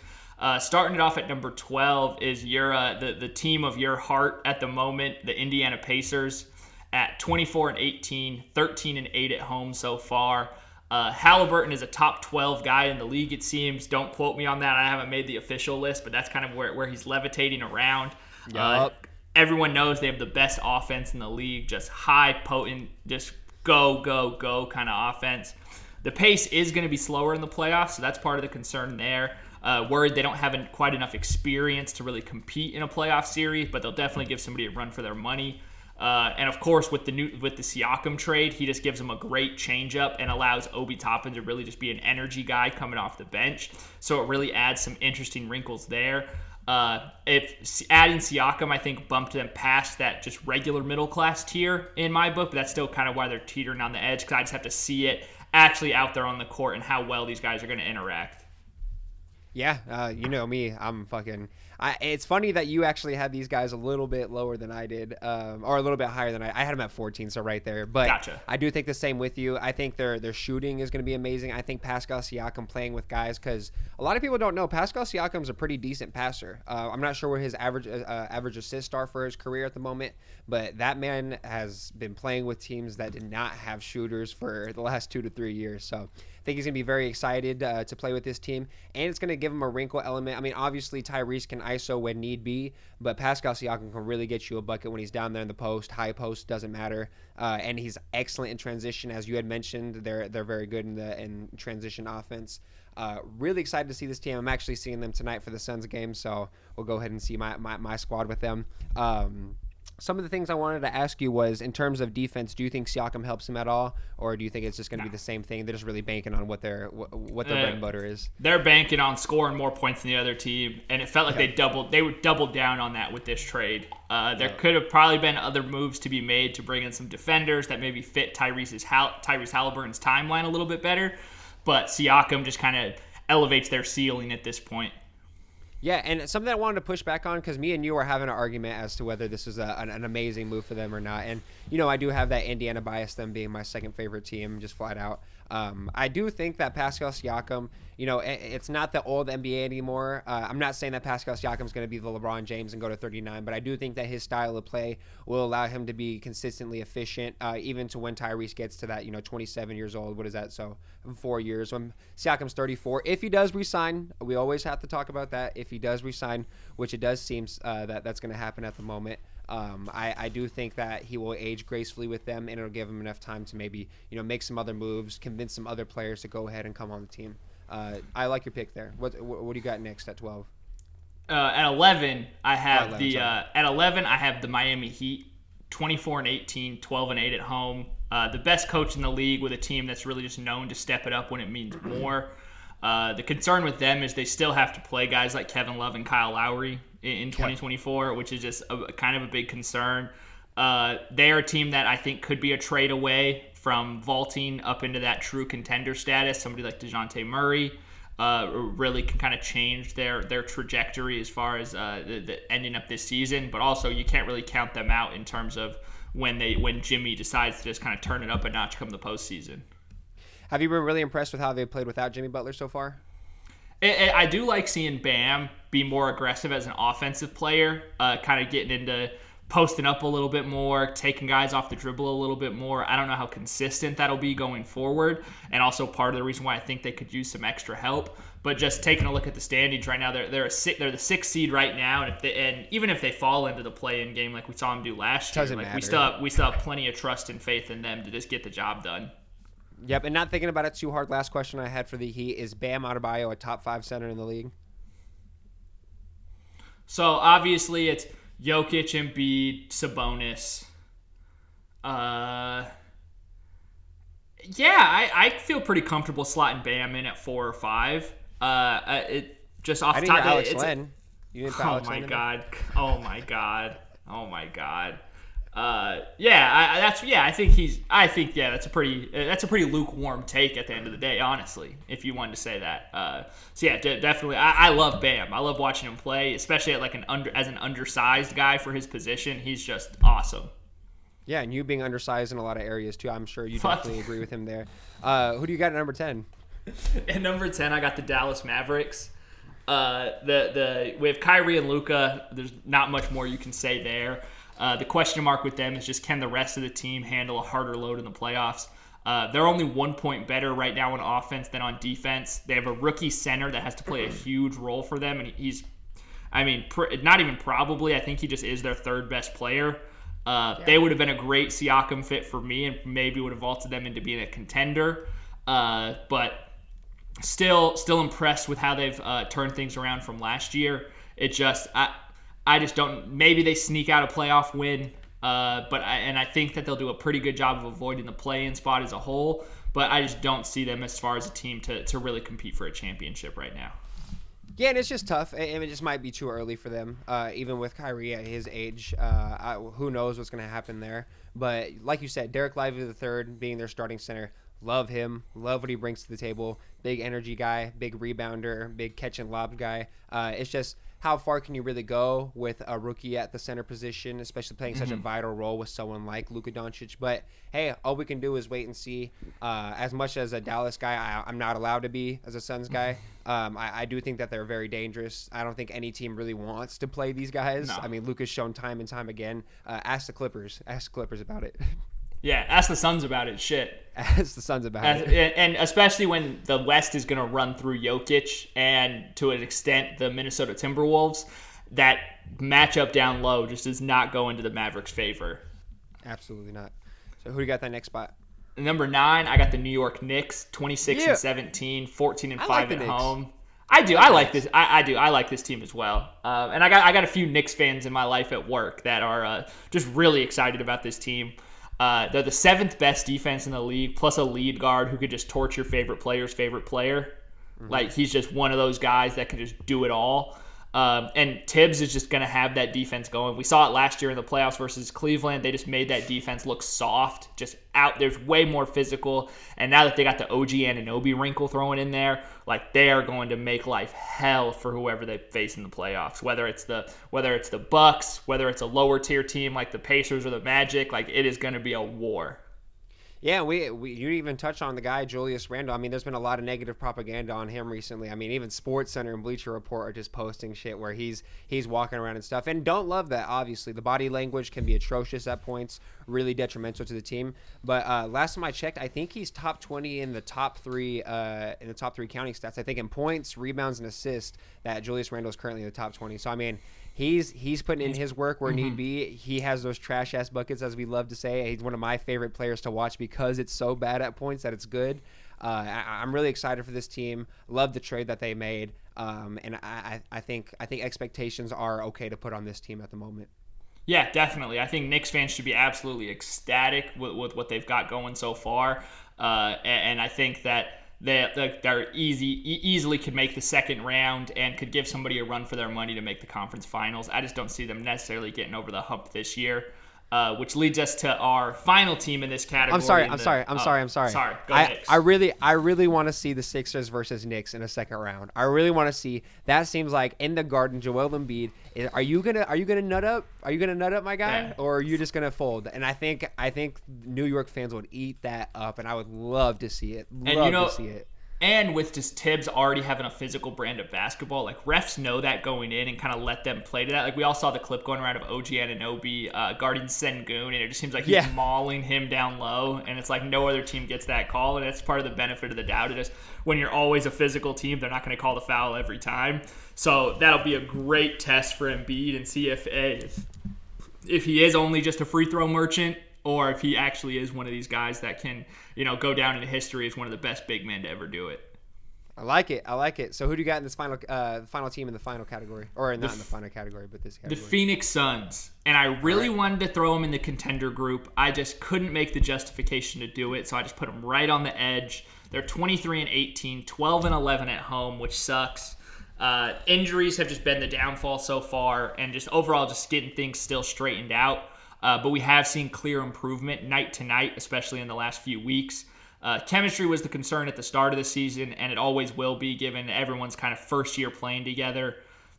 [SPEAKER 2] Starting it off at number 12 is the team of your heart at the moment, the Indiana Pacers, at 24-18, 13-8 at home so far. Halliburton is a top 12 guy in the league, it seems. Don't quote me on that. I haven't made the official list, but that's kind of where he's levitating around.
[SPEAKER 1] Yep.
[SPEAKER 2] Everyone knows they have the best offense in the league, just high, potent, just go, go, go kind of offense. The pace is going to be slower in the playoffs, so that's part of the concern there. Worried they don't have quite enough experience to really compete in a playoff series, but they'll definitely give somebody a run for their money. And of course, with the Siakam trade, he just gives them a great changeup and allows Obi Toppin to really just be an energy guy coming off the bench. So it really adds some interesting wrinkles there. If adding Siakam, I think, bumped them past that just regular middle class tier in my book, but that's still kind of why they're teetering on the edge, because I just have to see it actually out there on the court and how well these guys are going to interact.
[SPEAKER 1] Yeah, you know me. It's funny that you actually had these guys a little bit lower than I did, or a little bit higher than I had them at 14, so right there. But
[SPEAKER 2] Gotcha.
[SPEAKER 1] I do think the same with you. I think their shooting is going to be amazing. I think Pascal Siakam playing with guys, because a lot of people don't know Pascal Siakam's a pretty decent passer. I'm not sure what his average assists are for his career at the moment, but that man has been playing with teams that did not have shooters for the last 2 to 3 years. So I think he's going to be very excited to play with this team, and it's going to give him a wrinkle element. I mean, obviously Tyrese can ISO when need be, but Pascal Siakam can really get you a bucket when he's down there in the post. High post doesn't matter, and he's excellent in transition, as you had mentioned. They're very good in transition offense. Really excited to see this team. I'm actually seeing them tonight for the Suns game, so we'll go ahead and see my squad with them. Some of the things I wanted to ask you was, in terms of defense, do you think Siakam helps him at all, or do you think it's just going to be the same thing? They're just really banking on what their bread and butter is.
[SPEAKER 2] They're banking on scoring more points than the other team, and it felt like they would double down on that with this trade. There could have probably been other moves to be made to bring in some defenders that maybe fit Tyrese Halliburton's timeline a little bit better, but Siakam just kind of elevates their ceiling at this point.
[SPEAKER 1] Yeah, and something I wanted to push back on, because me and you were having an argument as to whether this is an amazing move for them or not. And, I do have that Indiana bias, them being my second favorite team, just flat out. I do think that Pascal Siakam, it's not the old NBA anymore. I'm not saying that Pascal Siakam is going to be the LeBron James and go to 39, but I do think that his style of play will allow him to be consistently efficient, even to when Tyrese gets to that, 27 years old. What is that? So 4 years. When Siakam's 34, if he does resign, we always have to talk about that. If he does resign, which it does seem that's going to happen at the moment, I do think that he will age gracefully with them, and it'll give him enough time to maybe make some other moves, convince some other players to go ahead and come on the team. I like your pick there. What do you got next at 12?
[SPEAKER 2] At 11, I have the Miami Heat, 24-18, 12-8 at home. The best coach in the league with a team that's really just known to step it up when it means more. The concern with them is they still have to play guys like Kevin Love and Kyle Lowry in 2024, which is just kind of a big concern. They are a team that I think could be a trade away from vaulting up into that true contender status. Somebody like DeJounte Murray really can kind of change their trajectory as far as the ending up this season. But also, you can't really count them out in terms of when Jimmy decides to just kind of turn it up a notch come the postseason.
[SPEAKER 1] Have you been really impressed with how they played without Jimmy Butler so far?
[SPEAKER 2] I do like seeing Bam be more aggressive as an offensive player, kind of getting into posting up a little bit more, taking guys off the dribble a little bit more. I don't know how consistent that'll be going forward, and also part of the reason why I think they could use some extra help. But just taking a look at the standings right now, they're the 6th seed right now, and even if they fall into the play-in game like we saw them do last year, like we still have plenty of trust and faith in them to just get the job done.
[SPEAKER 1] Yep, and not thinking about it too hard, last question I had for the Heat is Bam Adebayo a top 5 center in the league?
[SPEAKER 2] So obviously it's Jokic, Embiid, Sabonis. I feel pretty comfortable slotting Bam in at 4 or 5. It just off the top of
[SPEAKER 1] Alex Len. You didn't put Alex Len in there?
[SPEAKER 2] Oh my god. I think that's a pretty lukewarm take at the end of the day, honestly, if you wanted to say that. Definitely. I love Bam. I love watching him play, especially at as an undersized guy for his position. He's just awesome.
[SPEAKER 1] Yeah, and you being undersized in a lot of areas too, I'm sure you definitely agree with him there. Who do you got at number 10?
[SPEAKER 2] At number 10, I got the Dallas Mavericks. We have Kyrie and Luka. There's not much more you can say there. The question mark with them is just, can the rest of the team handle a harder load in the playoffs? They're only 1 point better right now on offense than on defense. They have a rookie center that has to play a huge role for them, and not even probably. I think he just is their 3rd best player. They would have been a great Siakam fit for me, and maybe would have vaulted them into being a contender. But still impressed with how they've turned things around from last year. It just I just don't. Maybe they sneak out a playoff win, but I think that they'll do a pretty good job of avoiding the play-in spot as a whole. But I just don't see them as far as a team to really compete for a championship right now.
[SPEAKER 1] Yeah, and it's just tough. And it just might be too early for them, even with Kyrie at his age. Who knows what's going to happen there? But like you said, Derek Lively III being their starting center. Love him. Love what he brings to the table. Big energy guy, big rebounder, big catch and lob guy. It's just, how far can you really go with a rookie at the center position, especially playing such a vital role with someone like Luka Doncic? But hey, all we can do is wait and see. As much as a Dallas guy, I'm not allowed to be as a Suns guy. I do think that they're very dangerous. I don't think any team really wants to play these guys. No. I mean, Luka's shown time and time again. Ask the Clippers. Ask the Clippers about it.
[SPEAKER 2] Yeah, ask the Suns about it. Shit.
[SPEAKER 1] Ask the Suns about it.
[SPEAKER 2] And especially when the West is going to run through Jokic and, to an extent, the Minnesota Timberwolves, that matchup down low just does not go into the Mavericks' favor.
[SPEAKER 1] Absolutely not. So who do you got that next spot?
[SPEAKER 2] Number 9, I got the New York Knicks, 26-17, 14-5 at home. I do. I like this. I do. I like this team as well. And I got a few Knicks fans in my life at work that are just really excited about this team. They're the 7th best defense in the league, plus a lead guard who could just torch your favorite player's favorite player. Like, he's just one of those guys that can just do it all. And Tibbs is just going to have that defense going. We saw it last year in the playoffs versus Cleveland. They just made that defense look soft, just out. There's way more physical. And now that they got the OG Anunoby wrinkle thrown in there, like, they are going to make life hell for whoever they face in the playoffs. Whether it's the Bucks, whether it's a lower tier team like the Pacers or the Magic, like, it is going to be a war.
[SPEAKER 1] Yeah, you even touched on the guy, Julius Randle. I mean, there's been a lot of negative propaganda on him recently. I mean, even SportsCenter and Bleacher Report are just posting shit where he's walking around and stuff. And don't love that, obviously. The body language can be atrocious at points, really detrimental to the team. But last time I checked, I think he's top 20 in the top 3 counting stats. I think in points, rebounds, and assists, that Julius Randle is currently in the top 20. So, I mean, He's putting in his work where need be. He has those trash ass buckets, as we love to say. He's one of my favorite players to watch because it's so bad at points that it's good. I'm really excited for this team. Love the trade that they made, and I think expectations are okay to put on this team at the moment.
[SPEAKER 2] Yeah, definitely. I think Knicks fans should be absolutely ecstatic with what they've got going so far, and I think that they're easily could make the second round and could give somebody a run for their money to make the conference finals. I just don't see them necessarily getting over the hump this year. Which leads us to our final team in this category.
[SPEAKER 1] I'm sorry.
[SPEAKER 2] Sorry. Go Knicks.
[SPEAKER 1] I really want to see the Sixers versus Knicks in a second round. I really want to see. That seems like in the Garden, Joel Embiid. Are you gonna nut up? Are you gonna nut up, my guy, or are you just gonna fold? And I think New York fans would eat that up, and I would love to see it. To see it.
[SPEAKER 2] And with just Tibbs already having a physical brand of basketball, like refs know that going in and kind of let them play to that. Like we all saw the clip going around of OG Anunoby guarding Sengun, and it just seems like he's mauling him down low, and it's like no other team gets that call, and that's part of the benefit of the doubt. It is when you're always a physical team, they're not going to call the foul every time. So that'll be a great test for Embiid and see if he is only just a free throw merchant, or if he actually is one of these guys that can, go down into history as one of the best big men to ever do it.
[SPEAKER 1] I like it. So who do you got in this final team in the final category? Or not in the final category, but this category.
[SPEAKER 2] The Phoenix Suns. And I really wanted to throw them in the contender group. I just couldn't make the justification to do it, so I just put them right on the edge. They're 23-18, 12-11 at home, which sucks. Injuries have just been the downfall so far, and just overall just getting things still straightened out. But we have seen clear improvement night to night, especially in the last few weeks. Chemistry was the concern at the start of the season, and it always will be given everyone's kind of first year playing together.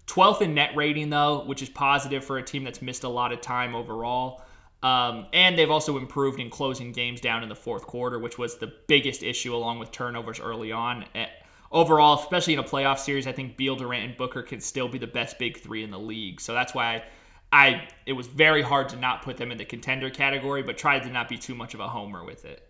[SPEAKER 2] 12th in net rating, though, which is positive for a team that's missed a lot of time overall. And they've also improved in closing games down in the fourth quarter, which was the biggest issue along with turnovers early on. Overall, especially in a playoff series, I think Beal, Durant, and Booker can still be the best big three in the league. So that's why it was very hard to not put them in the contender category, but tried to not be too much of a homer with it.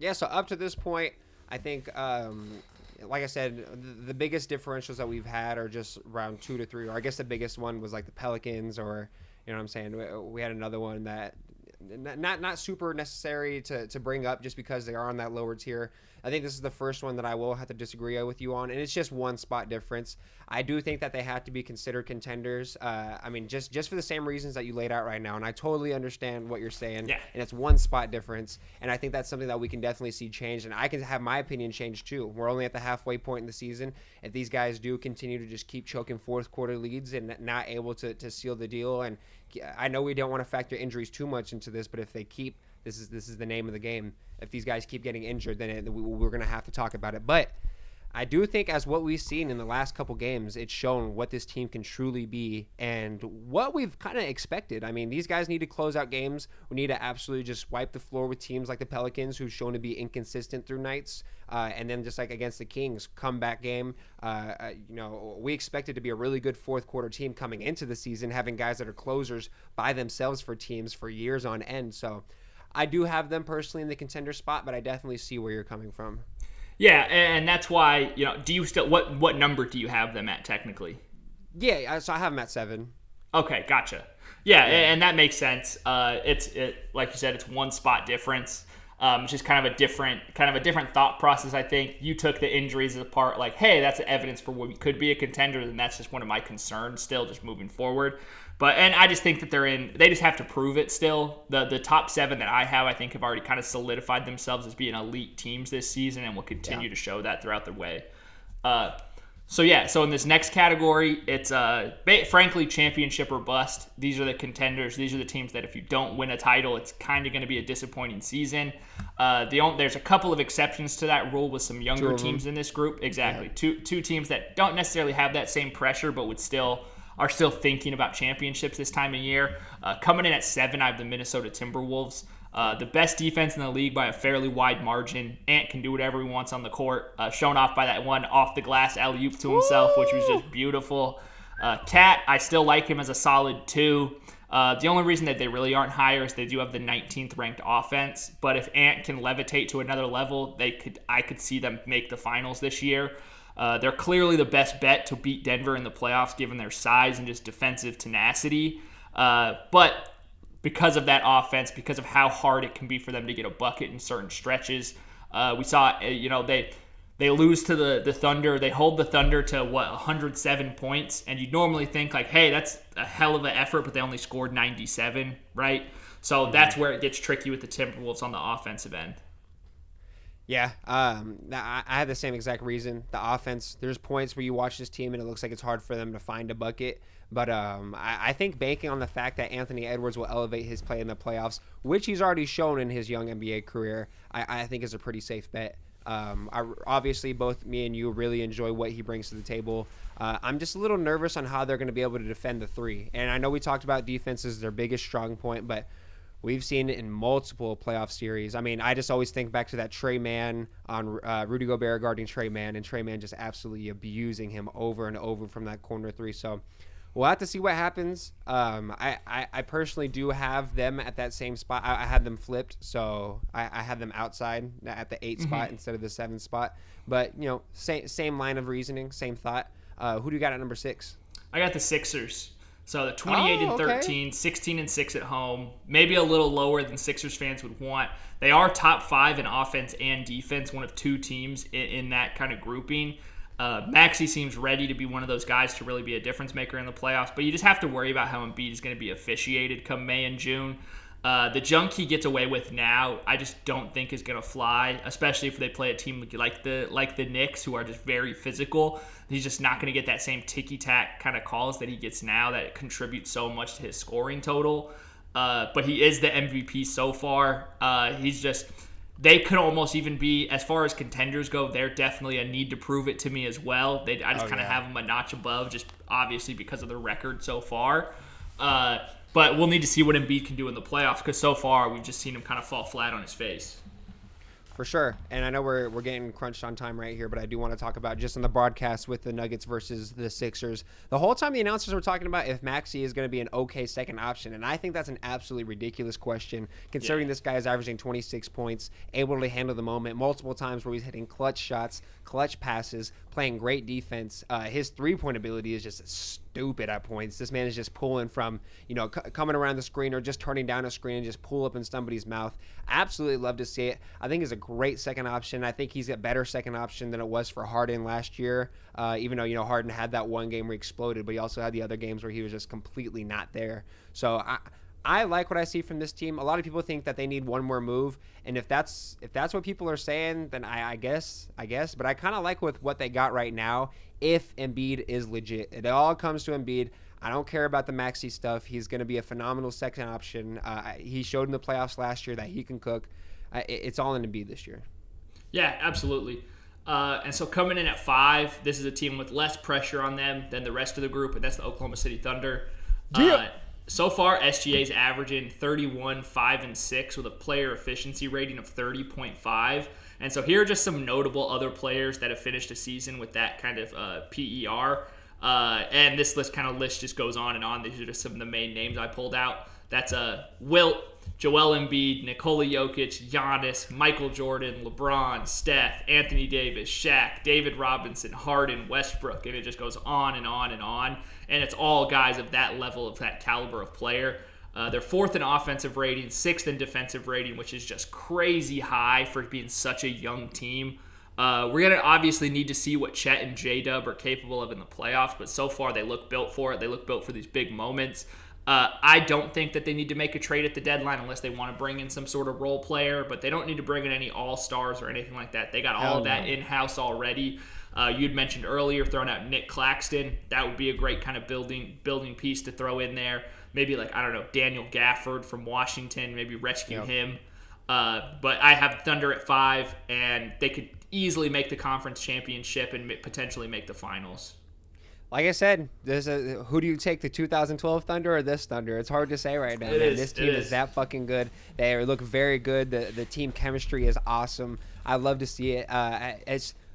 [SPEAKER 1] Yeah, so up to this point, I think, like I said, the biggest differentials that we've had are just around 2 to 3. Or I guess the biggest one was like the Pelicans, or you know what I'm saying. We had another one that not super necessary to bring up just because they are on that lower tier. I think this is the first one that I will have to disagree with you on, and it's just one spot difference. I do think that they have to be considered contenders. I mean, just for the same reasons that you laid out right now, and I totally understand what you're saying.
[SPEAKER 2] Yeah.
[SPEAKER 1] And it's one spot difference, and I think that's something that we can definitely see change, and I can have my opinion change too. We're only at the halfway point in the season. If these guys do continue to just keep choking fourth quarter leads and not able to seal the deal, and I know we don't want to factor injuries too much into this, but if they keep this is the name of the game. If these guys keep getting injured, then we're going to have to talk about it. But I do think as what we've seen in the last couple games, it's shown what this team can truly be and what we've kind of expected. I mean, these guys need to close out games. We need to absolutely just wipe the floor with teams like the Pelicans, who've shown to be inconsistent through nights. And then just like against the Kings, comeback game. We expected to be a really good fourth quarter team coming into the season, having guys that are closers by themselves for teams for years on end. So I do have them personally in the contender spot, but I definitely see where you're coming from.
[SPEAKER 2] Yeah, and that's why, do you still what number do you have them at technically?
[SPEAKER 1] Yeah, so I have them at 7.
[SPEAKER 2] Okay, gotcha. Yeah, and that makes sense. It's like you said, it's one spot difference. It's just kind of a different thought process. I think you took the injuries as a part, like, hey, that's evidence for what we could be a contender, and that's just one of my concerns still, just moving forward. And I just think that they just have to prove it still. The top 7 that I have think, have already kind of solidified themselves as being elite teams this season and will continue to show that throughout the way. So in this next category, it's frankly championship or bust. These are the contenders. These are the teams that if you don't win a title, it's kind of going to be a disappointing season. There's a couple of exceptions to that rule with some younger teams in this group. Exactly. Yeah. Two teams that don't necessarily have that same pressure, but are still thinking about championships this time of year. Coming in at 7, I have the Minnesota Timberwolves. The best defense in the league by a fairly wide margin. Ant can do whatever he wants on the court. Shown off by that one off-the-glass alley-oop to himself, which was just beautiful. Cat, I still like him as a solid 2. The only reason that they really aren't higher is they do have the 19th ranked offense. But if Ant can levitate to another level, I could see them make the finals this year. They're clearly the best bet to beat Denver in the playoffs, given their size and just defensive tenacity. But because of that offense, because of how hard it can be for them to get a bucket in certain stretches, we saw, they lose to the Thunder. They hold the Thunder to 107 points, and you'd normally think like, hey, that's a hell of an effort, but they only scored 97, right? So that's where it gets tricky with the Timberwolves on the offensive end.
[SPEAKER 1] Yeah, I have the same exact reason. The offense, there's points where you watch this team and it looks like it's hard for them to find a bucket. But I think banking on the fact that Anthony Edwards will elevate his play in the playoffs, which he's already shown in his young NBA career, I think is a pretty safe bet. Obviously, both me and you really enjoy what he brings to the table. I'm just a little nervous on how they're going to be able to defend the three. And I know we talked about defense is their biggest strong point, but we've seen it in multiple playoff series. I mean, I just always think back to that Trey Mann on Rudy Gobert guarding Trey Mann, and Trey Mann just absolutely abusing him over and over from that corner three. So we'll have to see what happens. I personally do have them at that same spot. I had them flipped, so I had them outside at the 8 spot instead of the 7 spot. But, same line of reasoning, same thought. Who do you got at number 6?
[SPEAKER 2] I got the Sixers. So the 28-13, 16-6 at home, maybe a little lower than Sixers fans would want. They are top 5 in offense and defense, one of 2 teams in that kind of grouping. Maxey seems ready to be one of those guys to really be a difference maker in the playoffs, but you just have to worry about how Embiid is going to be officiated come May and June. The junk he gets away with now, I just don't think is going to fly, especially if they play a team like the Knicks, who are just very physical. He's just not going to get that same ticky-tack kind of calls that he gets now that contribute so much to his scoring total. But he is the MVP so far. They could almost even be, as far as contenders go, they're definitely a need to prove it to me as well. I just kind of have them a notch above, just obviously because of their record so far. But we'll need to see what Embiid can do in the playoffs, because so far we've just seen him kind of fall flat on his face.
[SPEAKER 1] For sure. And I know we're getting crunched on time right here, but I do want to talk about just in the broadcast with the Nuggets versus the Sixers. The whole time the announcers were talking about if Maxey is going to be an okay second option, and I think that's an absolutely ridiculous question, considering this guy is averaging 26 points, able to handle the moment multiple times where he's hitting clutch shots, clutch passes, playing great defense. His three-point ability is just stupid at points. This man is just pulling from, coming around the screen or just turning down a screen and just pull up in somebody's mouth. Absolutely love to see it. I think he's a great second option. I think he's a better second option than it was for Harden last year, even though, Harden had that one game where he exploded, but he also had the other games where he was just completely not there. So I like what I see from this team. A lot of people think that they need one more move, and if that's what people are saying, then I guess. But I kind of like with what they got right now. If Embiid is legit, it all comes to Embiid. I don't care about the Maxey stuff. He's going to be a phenomenal second option. He showed in the playoffs last year that he can cook. It's all in Embiid this year.
[SPEAKER 2] Yeah, absolutely. And so coming in at 5, this is a team with less pressure on them than the rest of the group, and that's the Oklahoma City Thunder. So far, SGA is averaging 31, 5, and 6 with a player efficiency rating of 30.5. And so here are just some notable other players that have finished a season with that kind of PER. And this list just goes on and on. These are just some of the main names I pulled out. That's Wilt, Joel Embiid, Nikola Jokic, Giannis, Michael Jordan, LeBron, Steph, Anthony Davis, Shaq, David Robinson, Harden, Westbrook, and it just goes on and on and on. And it's all guys of that level, of that caliber of player. They're 4th in offensive rating, 6th in defensive rating, which is just crazy high for being such a young team. We're going to obviously need to see what Chet and J-Dub are capable of in the playoffs, but so far they look built for it. They look built for these big moments. I don't think that they need to make a trade at the deadline unless they want to bring in some sort of role player, but they don't need to bring in any all-stars or anything like that. They got all of that in-house already. You'd mentioned earlier throwing out Nick Claxton. That would be a great kind of building piece to throw in there. Maybe Daniel Gafford from Washington, maybe rescue him. But I have Thunder at 5, and they could easily make the conference championship and potentially make the finals.
[SPEAKER 1] Like I said, who do you take, the 2012 Thunder or this Thunder? It's hard to say right now. This team is that fucking good. They look very good. The team chemistry is awesome. I love to see it.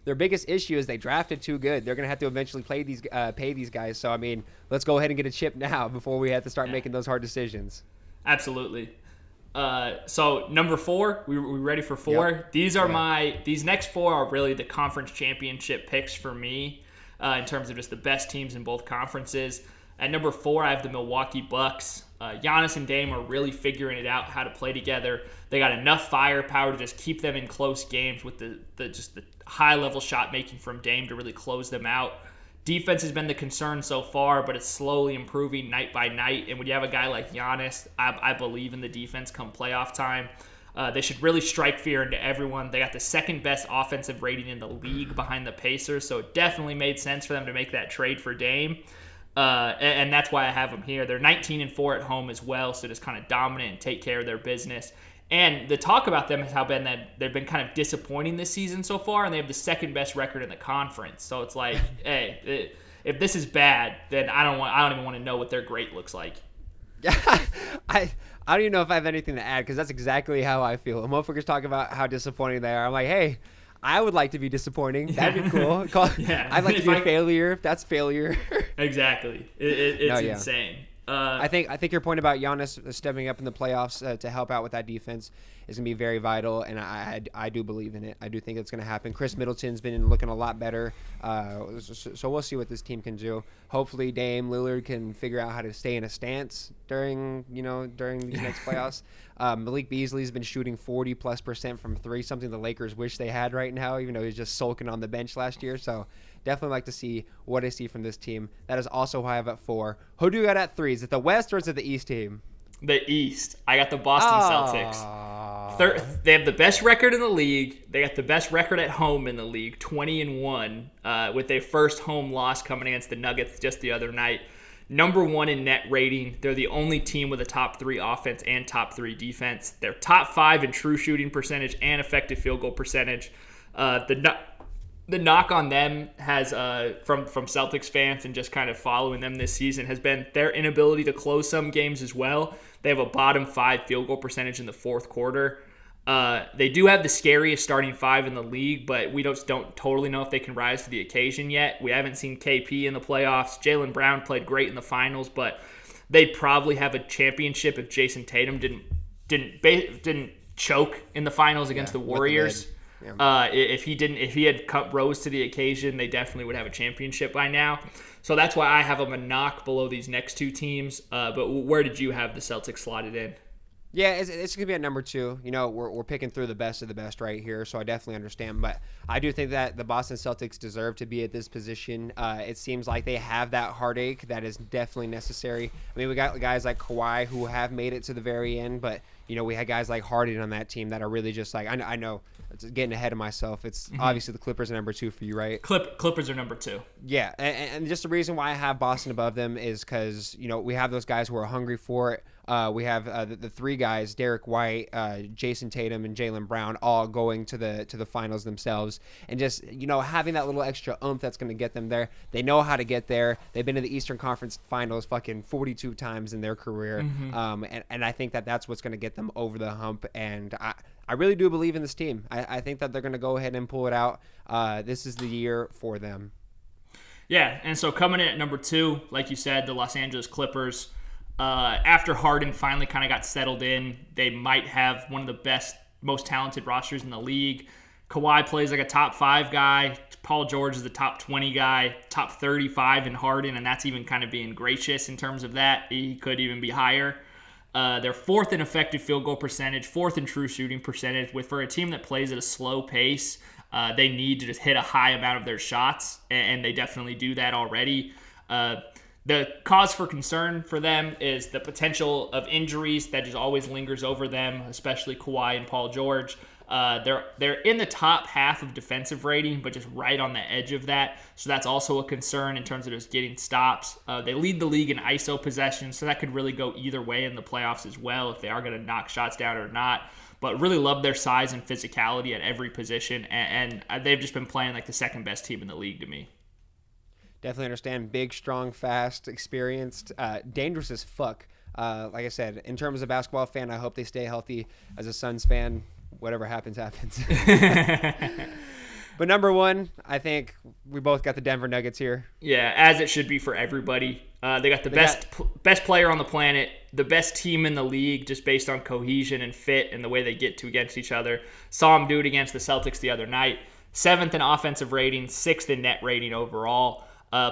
[SPEAKER 1] Their biggest issue is they drafted too good. They're going to have to eventually pay these guys. So, let's go ahead and get a chip now before we have to start making those hard decisions.
[SPEAKER 2] Absolutely. So number 4, we ready for 4? Yep. These next 4 are really the conference championship picks for me, in terms of just the best teams in both conferences. At number 4, I have the Milwaukee Bucks. Giannis and Dame are really figuring it out how to play together. They got enough firepower to just keep them in close games with the high-level shot making from Dame to really close them out. Defense has been the concern so far, but it's slowly improving night by night. And when you have a guy like Giannis, I believe in the defense come playoff time. They should really strike fear into everyone. They got the second best offensive rating in the league behind the Pacers, so it definitely made sense for them to make that trade for Dame. And that's why I have them here. They're 19-4 at home as well, so just kind of dominant and take care of their business. And the talk about them has been that they've been kind of disappointing this season so far, and they have the second best record in the conference. So it's like, hey, if this is bad, then I don't even want to know what their great looks like.
[SPEAKER 1] I don't even know if I have anything to add, because that's exactly how I feel. Motherfuckers talk about how disappointing they are. I'm like, hey, I would like to be disappointing. That'd be cool.
[SPEAKER 2] Yeah.
[SPEAKER 1] I'd like to be a failure. That's failure.
[SPEAKER 2] Exactly. It's insane.
[SPEAKER 1] I think your point about Giannis stepping up in the playoffs to help out with that defense is going to be very vital, and I do believe in it. I do think it's going to happen. Chris Middleton's been looking a lot better, so we'll see what this team can do. Hopefully Dame Lillard can figure out how to stay in a stance during these next playoffs. Malik Beasley's been shooting 40+% from three, something the Lakers wish they had right now, even though he's just sulking on the bench last year. So definitely like to see what I see from this team. That is also who I have at 4. Who do you got at 3? Is it the West or is it the East team?
[SPEAKER 2] The East. I got the Boston Celtics. They have the best record in the league. They got the best record at home in the league, 20-1, with their first home loss coming against the Nuggets just the other night. Number 1 in net rating. They're the only team with a top 3 offense and top 3 defense. They're top 5 in true shooting percentage and effective field goal percentage. The knock on them has from Celtics fans and just kind of following them this season has been their inability to close some games as well. They have a bottom 5 field goal percentage in the fourth quarter. They do have the scariest starting 5 in the league, but we don't totally know if they can rise to the occasion yet. We haven't seen KP in the playoffs. Jaylen Brown played great in the finals, but they'd probably have a championship if Jason Tatum didn't choke in the finals against the Warriors. Yeah. If he had rose to the occasion, they definitely would have a championship by now. So that's why I have them a knock below these next 2 teams. But where did you have the Celtics slotted in?
[SPEAKER 1] Yeah, it's going to be at number 2. We're picking through the best of the best right here, so I definitely understand. But I do think that the Boston Celtics deserve to be at this position. It seems like they have that heartache that is definitely necessary. I mean, we got guys like Kawhi who have made it to the very end, but we had guys like Harden on that team that are really just like, I know, it's getting ahead of myself. It's obviously the Clippers are number 2 for you, right?
[SPEAKER 2] Clippers are number 2.
[SPEAKER 1] Yeah, and just the reason why I have Boston above them is because we have those guys who are hungry for it. We have the 3 guys, Derek White, Jason Tatum, and Jaylen Brown, all going to the finals themselves, and just having that little extra oomph that's going to get them there. They know how to get there. They've been in the Eastern Conference Finals fucking 42 times in their career, and I think that's what's going to get them over the hump. And I really do believe in this team. I think that they're going to go ahead and pull it out. This is the year for them.
[SPEAKER 2] Yeah, and so coming in at number 2, like you said, the Los Angeles Clippers. After Harden finally kind of got settled in, they might have one of the best, most talented rosters in the league. Kawhi plays like a top 5 guy. Paul George is the top 20 guy, top 35 in Harden, and that's even kind of being gracious in terms of that. He could even be higher. They're 4th in effective field goal percentage, 4th in true shooting percentage. For a team that plays at a slow pace, they need to just hit a high amount of their shots, and they definitely do that already. The cause for concern for them is the potential of injuries that just always lingers over them, especially Kawhi and Paul George. They're in the top half of defensive rating, but just right on the edge of that. So that's also a concern in terms of just getting stops. They lead the league in ISO possessions, so that could really go either way in the playoffs as well if they are going to knock shots down or not. But really love their size and physicality at every position, and they've just been playing like the second best team in the league to me.
[SPEAKER 1] Definitely understand. Big, strong, fast, experienced, dangerous as fuck. Like I said, in terms of basketball fan, I hope they stay healthy. As a Suns fan, whatever happens, happens. But number 1, I think we both got the Denver Nuggets here.
[SPEAKER 2] Yeah, as it should be for everybody. They got the best player on the planet, the best team in the league just based on cohesion and fit and the way they get to against each other. Saw them do it against the Celtics the other night. 7th in offensive rating, 6th in net rating overall.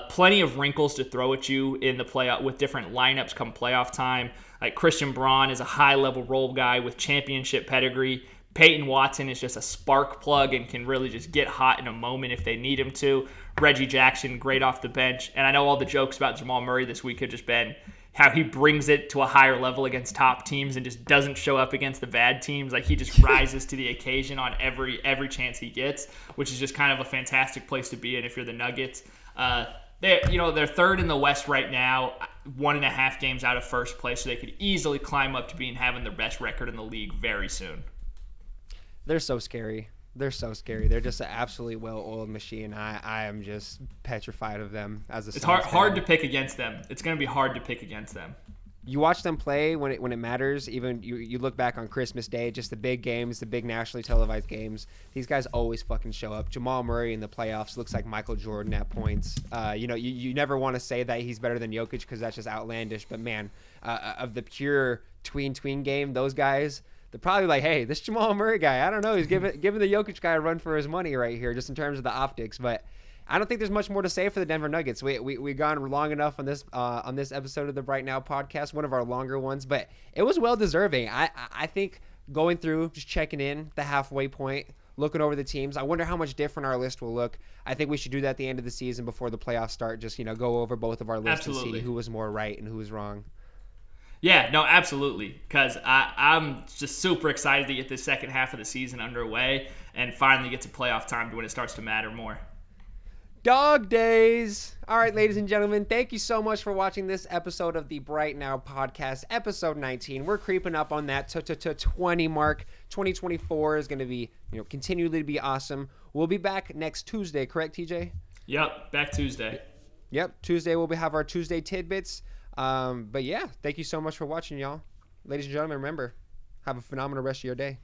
[SPEAKER 2] Plenty of wrinkles to throw at you in the playoff with different lineups come playoff time. Like Christian Braun is a high-level role guy with championship pedigree. Peyton Watson is just a spark plug and can really just get hot in a moment if they need him to. Reggie Jackson, great off the bench. And I know all the jokes about Jamal Murray this week have just been how he brings it to a higher level against top teams and just doesn't show up against the bad teams. Like, he just rises to the occasion on every chance he gets, which is just kind of a fantastic place to be in if you're the Nuggets. They're third in the West right now, 1.5 games out of first place, so they could easily climb up to having their best record in the league very soon.
[SPEAKER 1] They're so scary. They're so scary. They're just an absolutely well-oiled machine. I am just petrified of them as a
[SPEAKER 2] It's
[SPEAKER 1] Suns
[SPEAKER 2] hard
[SPEAKER 1] fan.
[SPEAKER 2] to pick against them. It's going to be hard to pick against them.
[SPEAKER 1] You watch them play when it matters. Even you look back on Christmas Day, just the big games, the big nationally televised games. These guys always fucking show up. Jamal Murray in the playoffs looks like Michael Jordan at points. You never want to say that he's better than Jokic because that's just outlandish. But man, of the pure tween game, those guys, they're probably like, hey, this Jamal Murray guy, I don't know, he's giving the Jokic guy a run for his money right here, just in terms of the optics. But I don't think there's much more to say for the Denver Nuggets. We've gone long enough on this episode of the Right Now podcast, one of our longer ones, but it was well deserving. I think going through, just checking in the halfway point, looking over the teams, I wonder how much different our list will look. I think we should do that at the end of the season before the playoffs start. Just go over both of our lists and see who was more right and who was wrong.
[SPEAKER 2] Yeah, no, absolutely. Because I'm just super excited to get this second half of the season underway and finally get to playoff time when it starts to matter more.
[SPEAKER 1] Dog days. All right, ladies and gentlemen, thank you so much for watching this episode of the Bright Now podcast, episode 19. We're creeping up on that 20 mark. 2024 is going to be, continually to be awesome. We'll be back next Tuesday, correct, TJ?
[SPEAKER 2] Yep, back Tuesday.
[SPEAKER 1] Yep, Tuesday we'll have our Tuesday tidbits. But yeah, thank you so much for watching, y'all. Ladies and gentlemen, remember, have a phenomenal rest of your day.